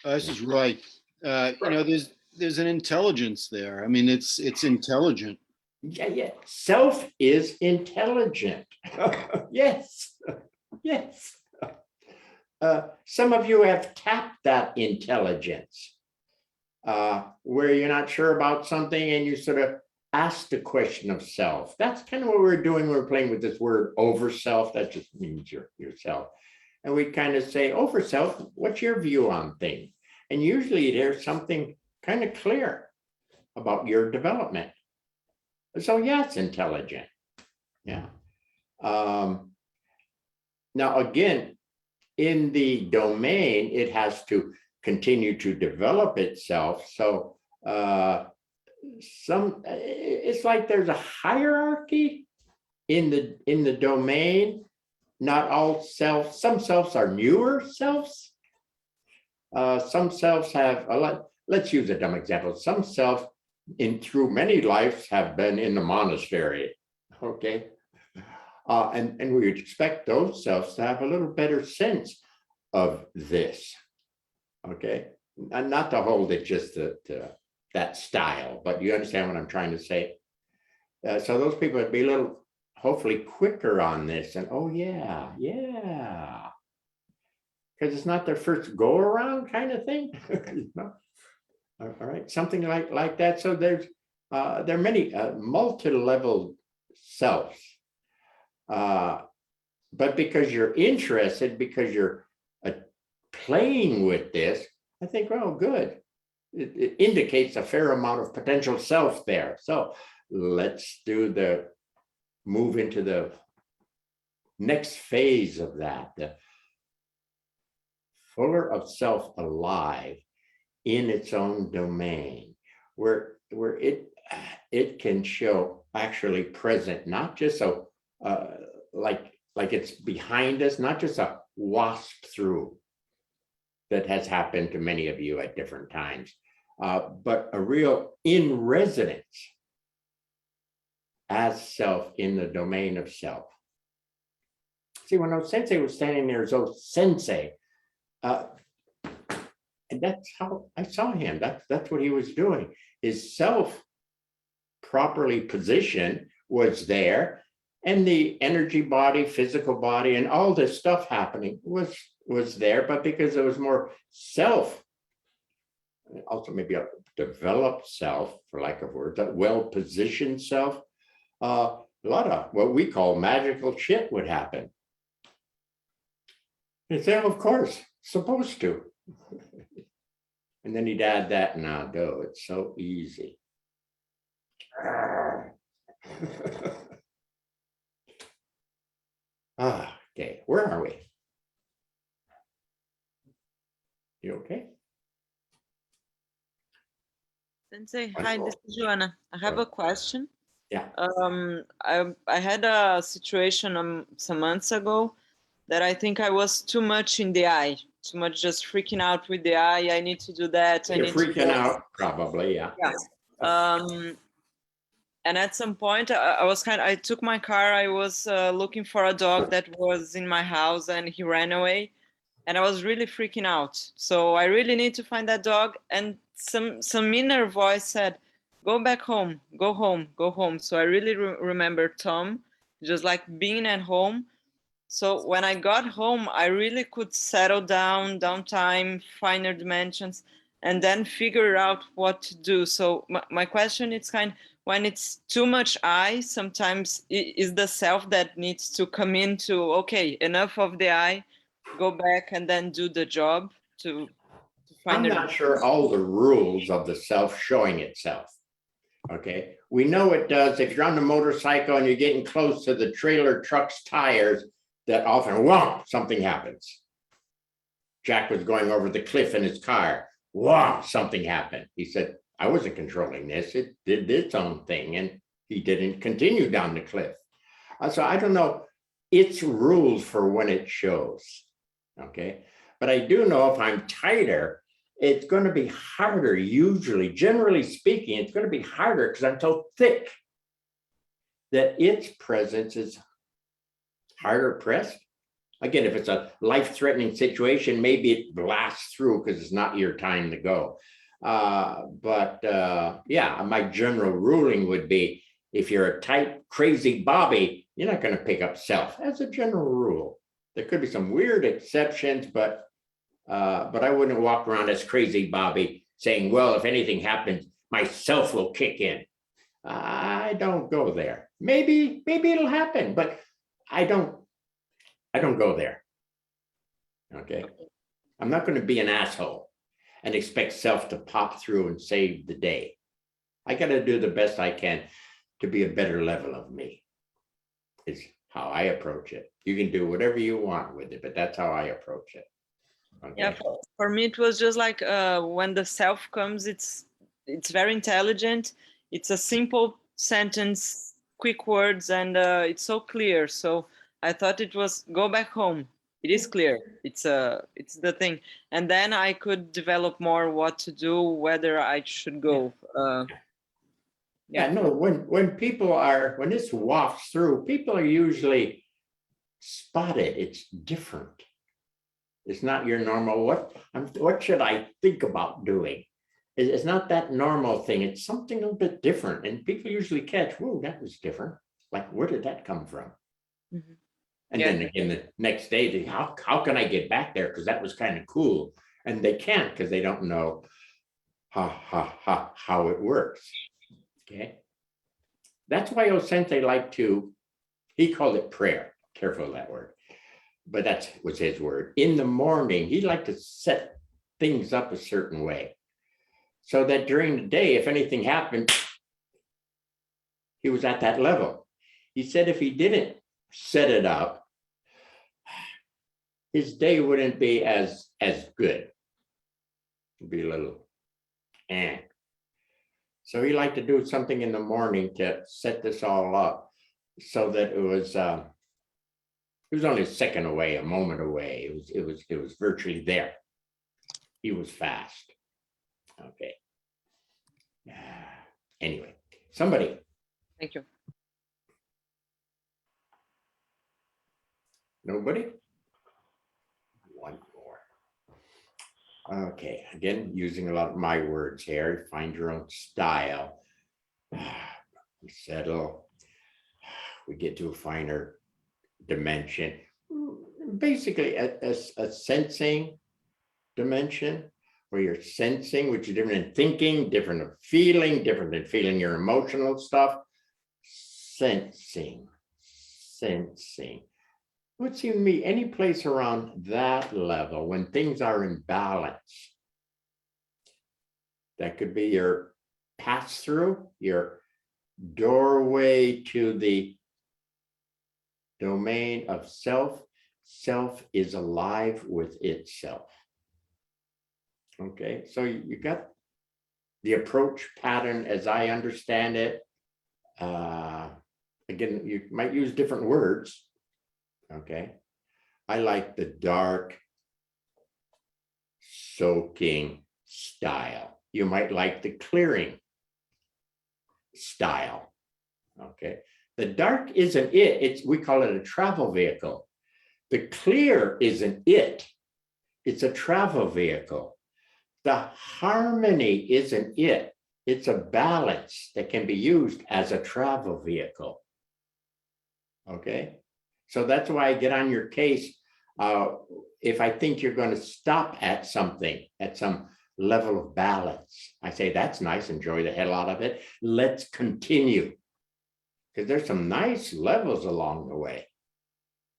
This is right. There's an intelligence there. I mean, it's intelligent. Yeah. Self is intelligent. Yes, yes. Some of you have tapped that intelligence, where you're not sure about something and you sort of ask the question of self. That's kind of what we're doing. We're playing with this word over self. That just means yourself. And we kind of say, over self, what's your view on things? And usually there's something kind of clear about your development. So yeah, it's intelligent. Yeah. Now, again, in the domain, it has to continue to develop itself. So it's like there's a hierarchy in the domain. Not all selves, some selves are newer selves. Some selves have a lot. Let's use a dumb example. Some selves through many lives have been in the monastery. Okay. And we would expect those selves to have a little better sense of this, okay? And not to hold it just to that style, but you understand what I'm trying to say? So those people would be a little, hopefully quicker on this and, oh yeah. Because it's not their first go around kind of thing. No? All right, something like that. So there are many multi-level selves. But because you're interested, because you're playing with this, I think, well, good. It indicates a fair amount of potential self there. So let's move into the next phase of that, the fuller of self alive in its own domain, where it can show actually present, not just so like it's behind us, not just a wasp through that has happened to many of you at different times, but a real in residence as self in the domain of self. See, when OSensei was standing there as OSensei, and that's how I saw him. That's what he was doing. His self properly positioned was there. And the energy body, physical body, and all this stuff happening was there, but because there was more self, also maybe a developed self, for lack of words, that well-positioned self, a lot of what we call magical shit would happen. He'd say, oh, of course, supposed to. And then he'd add that Nadeau. It's so easy. Okay, where are we? You okay? Sensei, hi, this is Joanna. I have a question. Yeah. I had a situation some months ago that I think I was too much in the eye, too much just freaking out with the eye. I need to do that. You're freaking out, probably, yeah. Yeah. And at some point, I took my car. I was looking for a dog that was in my house, and he ran away. And I was really freaking out. So I really need to find that dog. And some inner voice said, go back home, go home, go home. So I really remember Tom, just like being at home. So when I got home, I really could settle down, downtime, finer dimensions, and then figure out what to do. So my question is when it's too much I, sometimes is the self that needs to come into, okay, enough of the I, go back and then do the job to find I'm not sure all the rules of the self showing itself. Okay, we know it does. If you're on the motorcycle and you're getting close to the trailer truck's tires, that often, whoa, something happens. Jack was going over the cliff in his car. Whoa, something happened. He said, I wasn't controlling this. It did its own thing, and he didn't continue down the cliff. So I don't know its rules for when it shows. Okay, but I do know if I'm tighter, it's going to be harder. Usually, generally speaking, it's going to be harder because I'm so thick that its presence is harder pressed. Again, if it's a life-threatening situation, maybe it blasts through because it's not your time to go. Yeah, my general ruling would be, if you're a tight, crazy Bobby, you're not going to pick up self. As a general rule. There could be some weird exceptions, but I wouldn't walk around as crazy Bobby saying, well, if anything happens, myself will kick in. I don't go there. Maybe it'll happen, but I don't go there. Okay. I'm not going to be an asshole and expect self to pop through and save the day. I got to do the best I can to be a better level of me. It's how I approach it. You can do whatever you want with it, but that's how I approach it. Okay. Yeah, for me it was just like when the self comes, it's very intelligent. It's a simple sentence, quick words, and it's so clear. So I thought it was go back home. It is clear. It's the thing, and then I could develop more what to do, whether I should go. Yeah, no, when this wafts through, people are usually spotted. It's different. It's not your normal, what should I think about doing? It's not that normal thing. It's something a little bit different. And people usually catch, whoa, that was different. Like, where did that come from? Mhm. And Yeah. then again, the next day, how can I get back there? Because that was kind of cool. And they can't because they don't know how it works. Okay. That's why OSensei liked to, he called it prayer. Careful of that word. But that was his word. In the morning, he liked to set things up a certain way so that during the day, if anything happened, he was at that level. He said if he didn't set it up, his day wouldn't be as good. It'd be a little So he liked to do something in the morning to set this all up so that it was only a second away, a moment away. It was virtually there. He was fast. Okay. Anyway, somebody. Thank you. Nobody? One more. Okay, again, using a lot of my words here. Find your own style. We settle. We get to a finer dimension. Basically, a sensing dimension where you're sensing, which is different than thinking, different than feeling your emotional stuff. Sensing. Would seem to me any place around that level when things are in balance. That could be your pass through, your doorway to the domain of self. Self is alive with itself. Okay, so you got the approach pattern as I understand it. Again, you might use different words. Okay, I like the dark soaking style. You might like the clearing style. Okay, the dark isn't it. We call it a travel vehicle. The clear isn't it. It's a travel vehicle. The harmony isn't it. It's a balance that can be used as a travel vehicle. Okay, so that's why I get on your case. If I think you're going to stop at something, at some level of balance, I say, that's nice, enjoy the hell out of it. Let's continue. Because there's some nice levels along the way.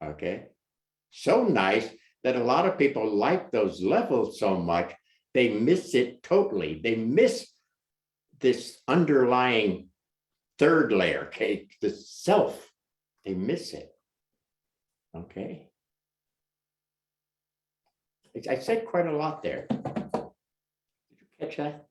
Okay, so nice that a lot of people like those levels so much, they miss it totally. They miss this underlying third layer, okay, the self. They miss it. Okay. I said quite a lot there. Did you catch that?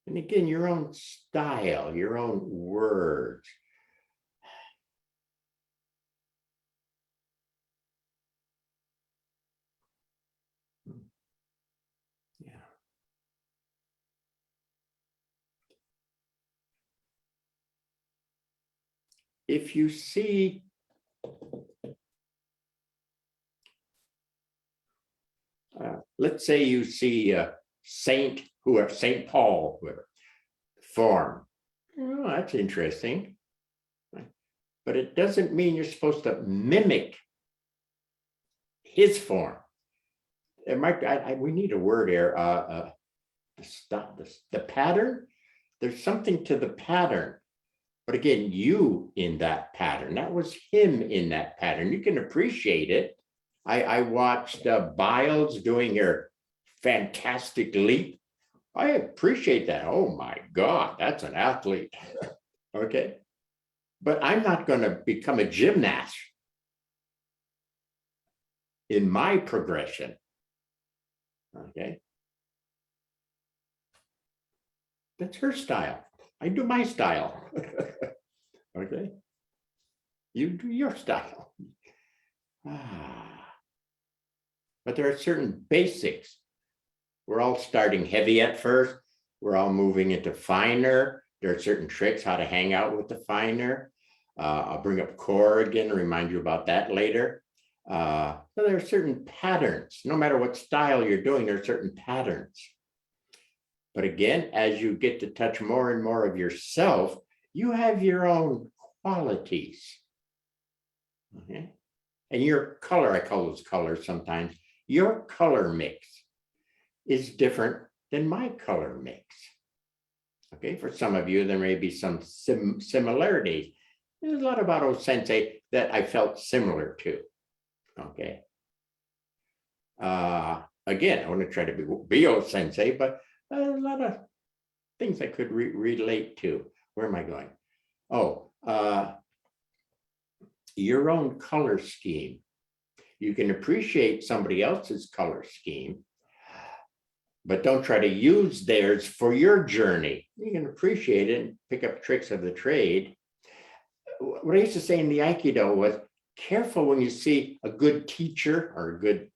And again, your own style, your own words. if you see let's say you see Saint Paul whoever, form. Oh, that's interesting. But it doesn't mean you're supposed to mimic his form. It might we need a word here. The pattern. There's something to the pattern. But again, you in that pattern. That was him in that pattern. You can appreciate it. I watched Biles doing her fantastic leap. I appreciate that. Oh my God, that's an athlete. Okay. But I'm not going to become a gymnast in my progression. Okay. That's her style. I do my style. Okay. You do your style. But there are certain basics. We're all starting heavy at first. We're all moving into finer. There are certain tricks how to hang out with the finer. I'll bring up core again, remind you about that later. So there are certain patterns. No matter what style you're doing, there are certain patterns. But again, as you get to touch more and more of yourself, you have your own qualities. Okay. And your color, I call those colors sometimes, your color mix is different than my color mix. Okay, for some of you, there may be some similarities. There's a lot about OSensei that I felt similar to. Okay. Again, I want to try to be OSensei, but a lot of things I could relate to. Where am I going? Oh, your own color scheme. You can appreciate somebody else's color scheme, but don't try to use theirs for your journey. You can appreciate it and pick up tricks of the trade. What I used to say in the Aikido was, careful when you see a good teacher or a good,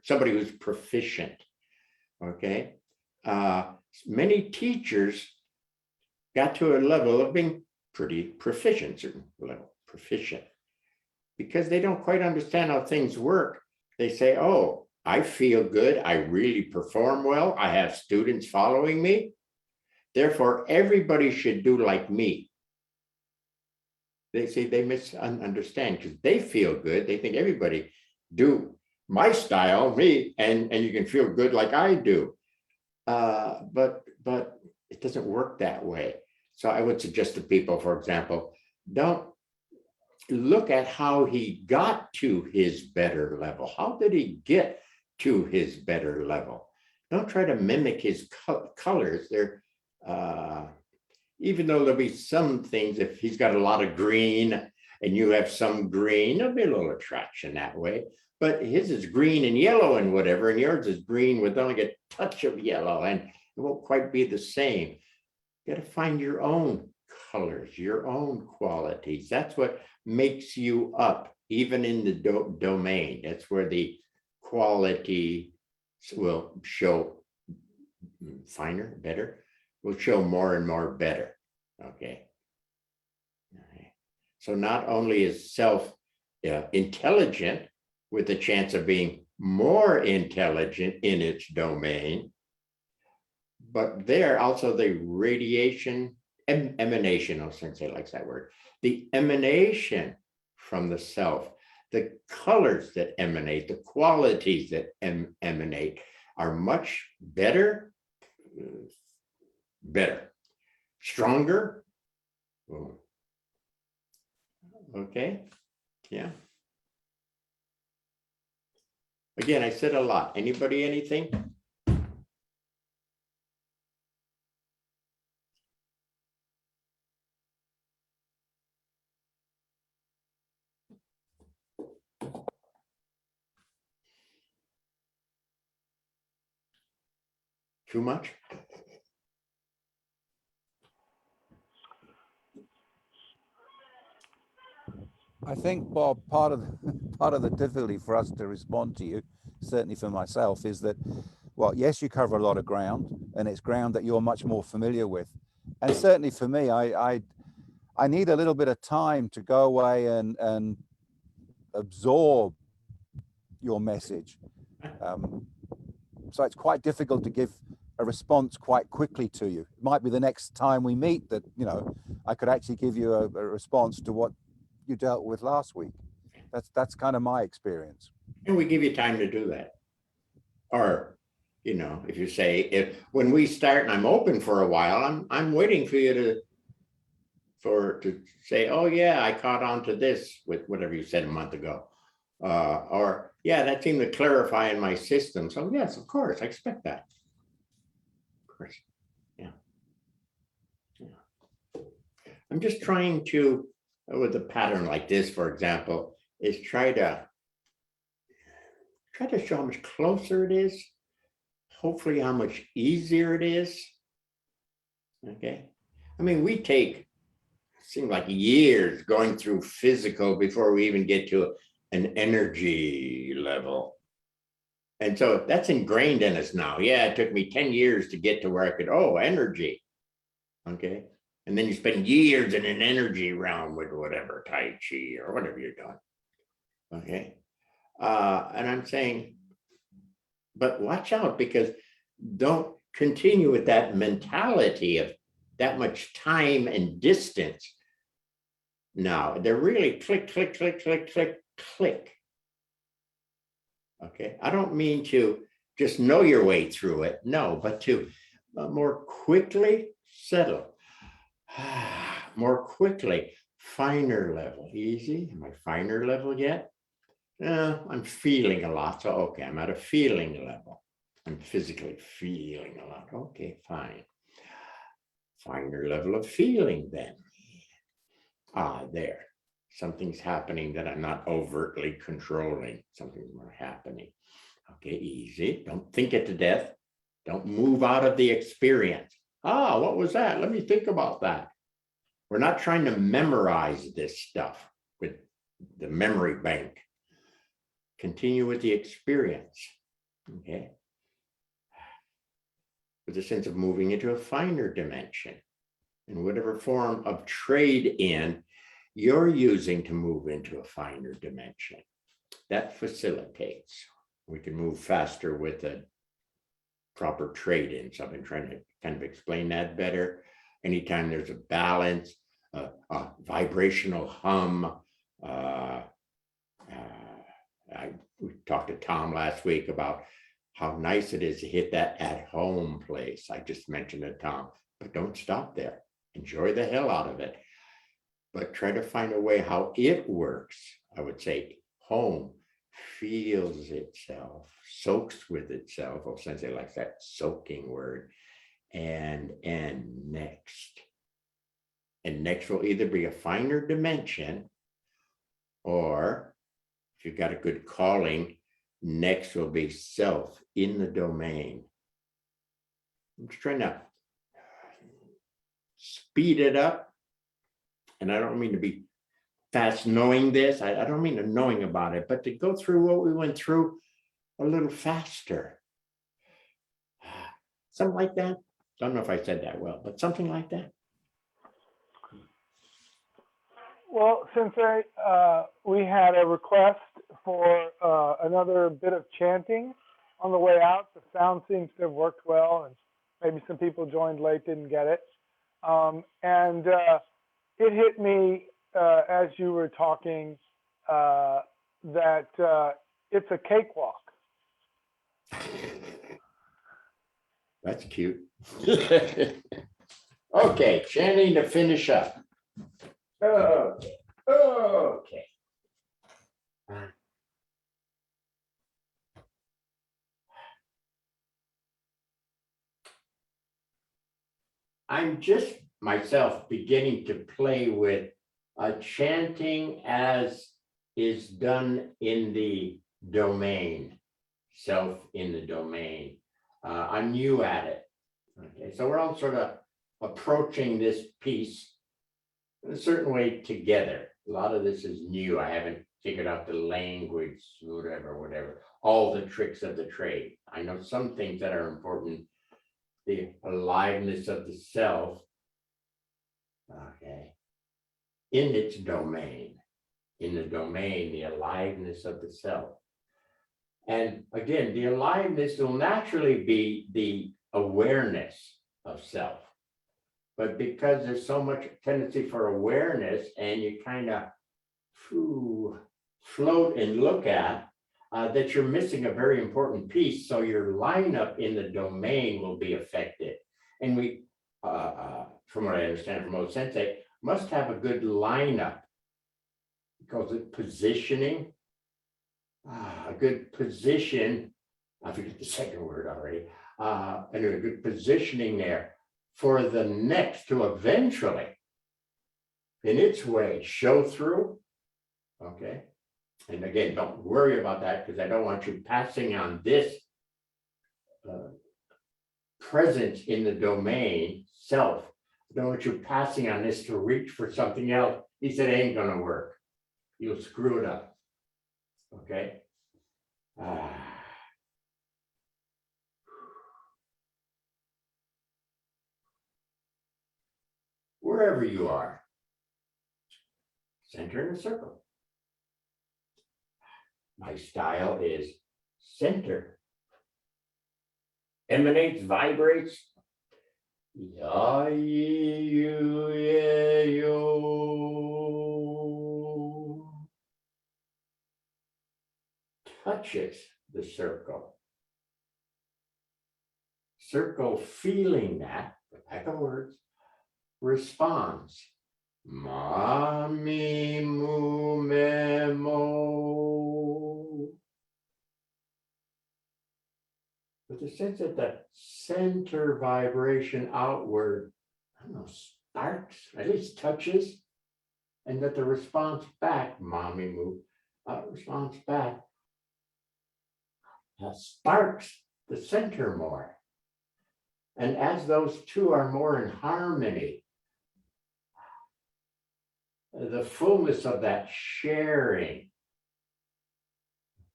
somebody who's proficient, okay? Many teachers got to a level of being pretty proficient, certain level proficient, because they don't quite understand how things work. They say, oh, I feel good. I really perform well. I have students following me. Therefore, everybody should do like me. They say they misunderstand because they feel good. They think everybody do my style, me, and you can feel good like I do. But it doesn't work that way. So I would suggest to people, for example, don't look at how he got to his better level. How did he get to his better level? Don't try to mimic his colors. They're, even though there'll be some things, if he's got a lot of green and you have some green, there'll be a little attraction that way. But his is green and yellow and whatever, and yours is green with only a touch of yellow, and it won't quite be the same. You got to find your own colors, your own qualities. That's what makes you up, even in the domain. That's where the quality will show finer, better, will show more and more better. Okay. So not only is self intelligent with the chance of being more intelligent in its domain, but there also the radiation, emanation, OSensei likes that word, the emanation from the self, the colors that emanate, the qualities that emanate are much better, stronger. Okay, yeah. Again, I said a lot. Anybody, anything? Too much? I think, Bob, part of the difficulty for us to respond to you, certainly for myself, is that, well, yes, you cover a lot of ground, and it's ground that you're much more familiar with. And certainly for me, I need a little bit of time to go away and absorb your message. So it's quite difficult to give a response quite quickly to you. It might be the next time we meet that, you know, I could actually give you a response to what you dealt with last week. That's kind of my experience. And we give you time to do that. Or, you know, if you say, if when we start and I'm open for a while, I'm waiting for you to say, oh yeah, I caught on to this with whatever you said a month ago. Or yeah, that seemed to clarify in my system. So yes, of course, I expect that. Of course, yeah. I'm just trying to, with a pattern like this, for example, is try to show how much closer it is, hopefully how much easier it is. Okay. I mean, we take, seems like years going through physical before we even get to an energy level. And so that's ingrained in us now. Yeah, it took me 10 years to get to where I could, oh, energy. Okay. And then you spend years in an energy realm with whatever, Tai Chi or whatever you're doing. Okay. And I'm saying, but watch out, because don't continue with that mentality of that much time and distance. Now, they're really click, click, click, click, click, click. Okay. I don't mean to just know your way through it. No, but to more quickly settle. More quickly, finer level. Easy. Am I finer level yet? I'm feeling a lot. So, okay, I'm at a feeling level. I'm physically feeling a lot. Okay, fine. Finer level of feeling then. There. Something's happening that I'm not overtly controlling. Something's more happening. Okay, easy. Don't think it to death. Don't move out of the experience. What was that? Let me think about that. We're not trying to memorize this stuff with the memory bank. Continue with the experience, okay? With a sense of moving into a finer dimension, in whatever form of trade in you're using to move into a finer dimension. That facilitates. We can move faster with a proper trade in. So I've been trying to kind of explain that better. Anytime there's a balance, a vibrational hum. We talked to Tom last week about how nice it is to hit that at home place. I just mentioned it, Tom, but don't stop there. Enjoy the hell out of it, but try to find a way how it works. I would say home feels itself, soaks with itself. OSensei likes that soaking word. And next. And next will either be a finer dimension, or if you've got a good calling, next will be self in the domain. I'm just trying to speed it up. And I don't mean to be fast knowing this. I don't mean to knowing about it, but to go through what we went through a little faster. Something like that. Don't know if I said that well, but something like that. Well, Sensei, we had a request for another bit of chanting on the way out. The sound seems to have worked well, and maybe some people joined late, didn't get it. And it hit me as you were talking that it's a cakewalk. That's cute. Okay, chanting to finish up. Okay. I'm just myself beginning to play with chanting as is done in the domain, self in the domain. I'm new at it. Okay, so we're all sort of approaching this piece in a certain way together. A lot of this is new. I haven't figured out the language, whatever, all the tricks of the trade. I know some things that are important, the aliveness of the self. Okay. in its domain, in the domain, the aliveness of the self. And again, the aliveness will naturally be the awareness of self. But because there's so much tendency for awareness and you kind of float and look at, that you're missing a very important piece. So your lineup in the domain will be affected. And we, from what I understand from OSensei, must have a good lineup. Because of positioning, a good position, I forget the second word already, and a good positioning there for the next to eventually, in its way, show through. Okay. And again, don't worry about that because I don't want you passing on this presence in the domain, self. I don't want you passing on this to reach for something else. He said, it ain't going to work. You'll screw it up. Okay. Wherever you are, center in a circle. My style is center. Emanates, vibrates. Ya, you, yeah, yo. Touches the circle. Circle feeling that, the pack of words, responds. Mami mu me mo. With the sense that the center vibration outward, I don't know, sparks, at least touches, and that the response back, Mami mu, response back, sparks the center more. And as those two are more in harmony, the fullness of that sharing.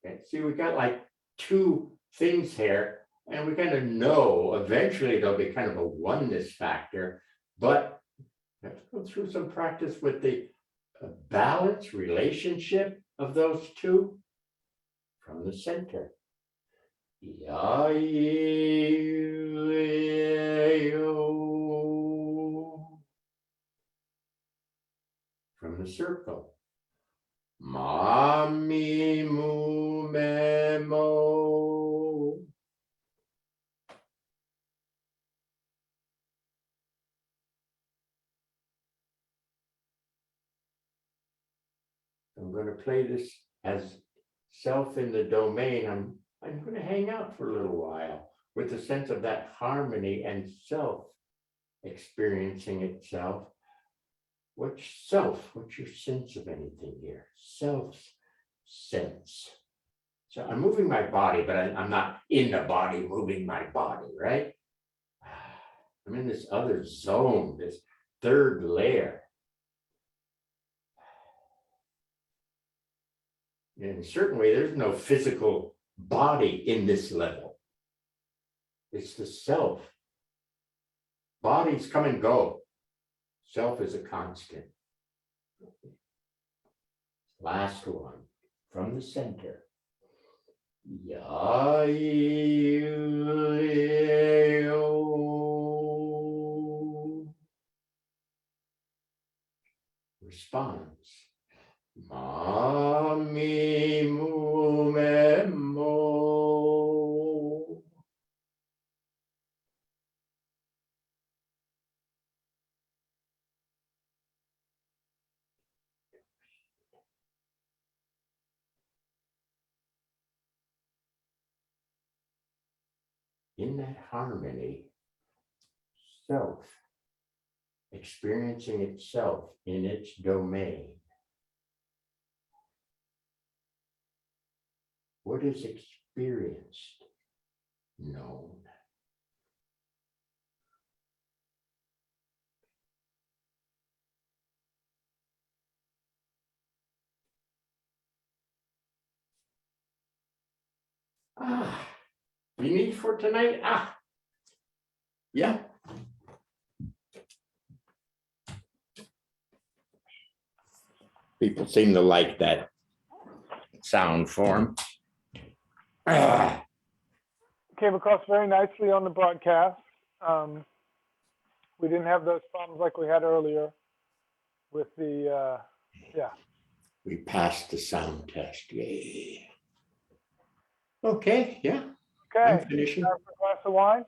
Okay, see, we got like two things here, and we kind of know eventually there'll be kind of a oneness factor, but you have to go through some practice with the balance relationship of those two from the center. Ya, from the circle. Mami mu me mo. I'm going to play this as self in the domain. I'm going to hang out for a little while with the sense of that harmony and self experiencing itself. What's self? What's your sense of anything here? Self's sense. So I'm moving my body, but I'm not in the body moving my body, right? I'm in this other zone, this third layer. And certainly there's no physical body in this level. It's the self. Bodies come and go. Self is a constant. Last one from the center. Ya, yo. Responds. Mami mu me mo. In that harmony, self experiencing itself in its domain. What is experienced, known. You need for tonight? Yeah. People seem to like that sound form. Ah, Came across very nicely on the broadcast. We didn't have those problems like we had earlier with the, yeah. we passed the sound test, yay. Okay, yeah, I'm Okay, finishing. time for a glass of wine?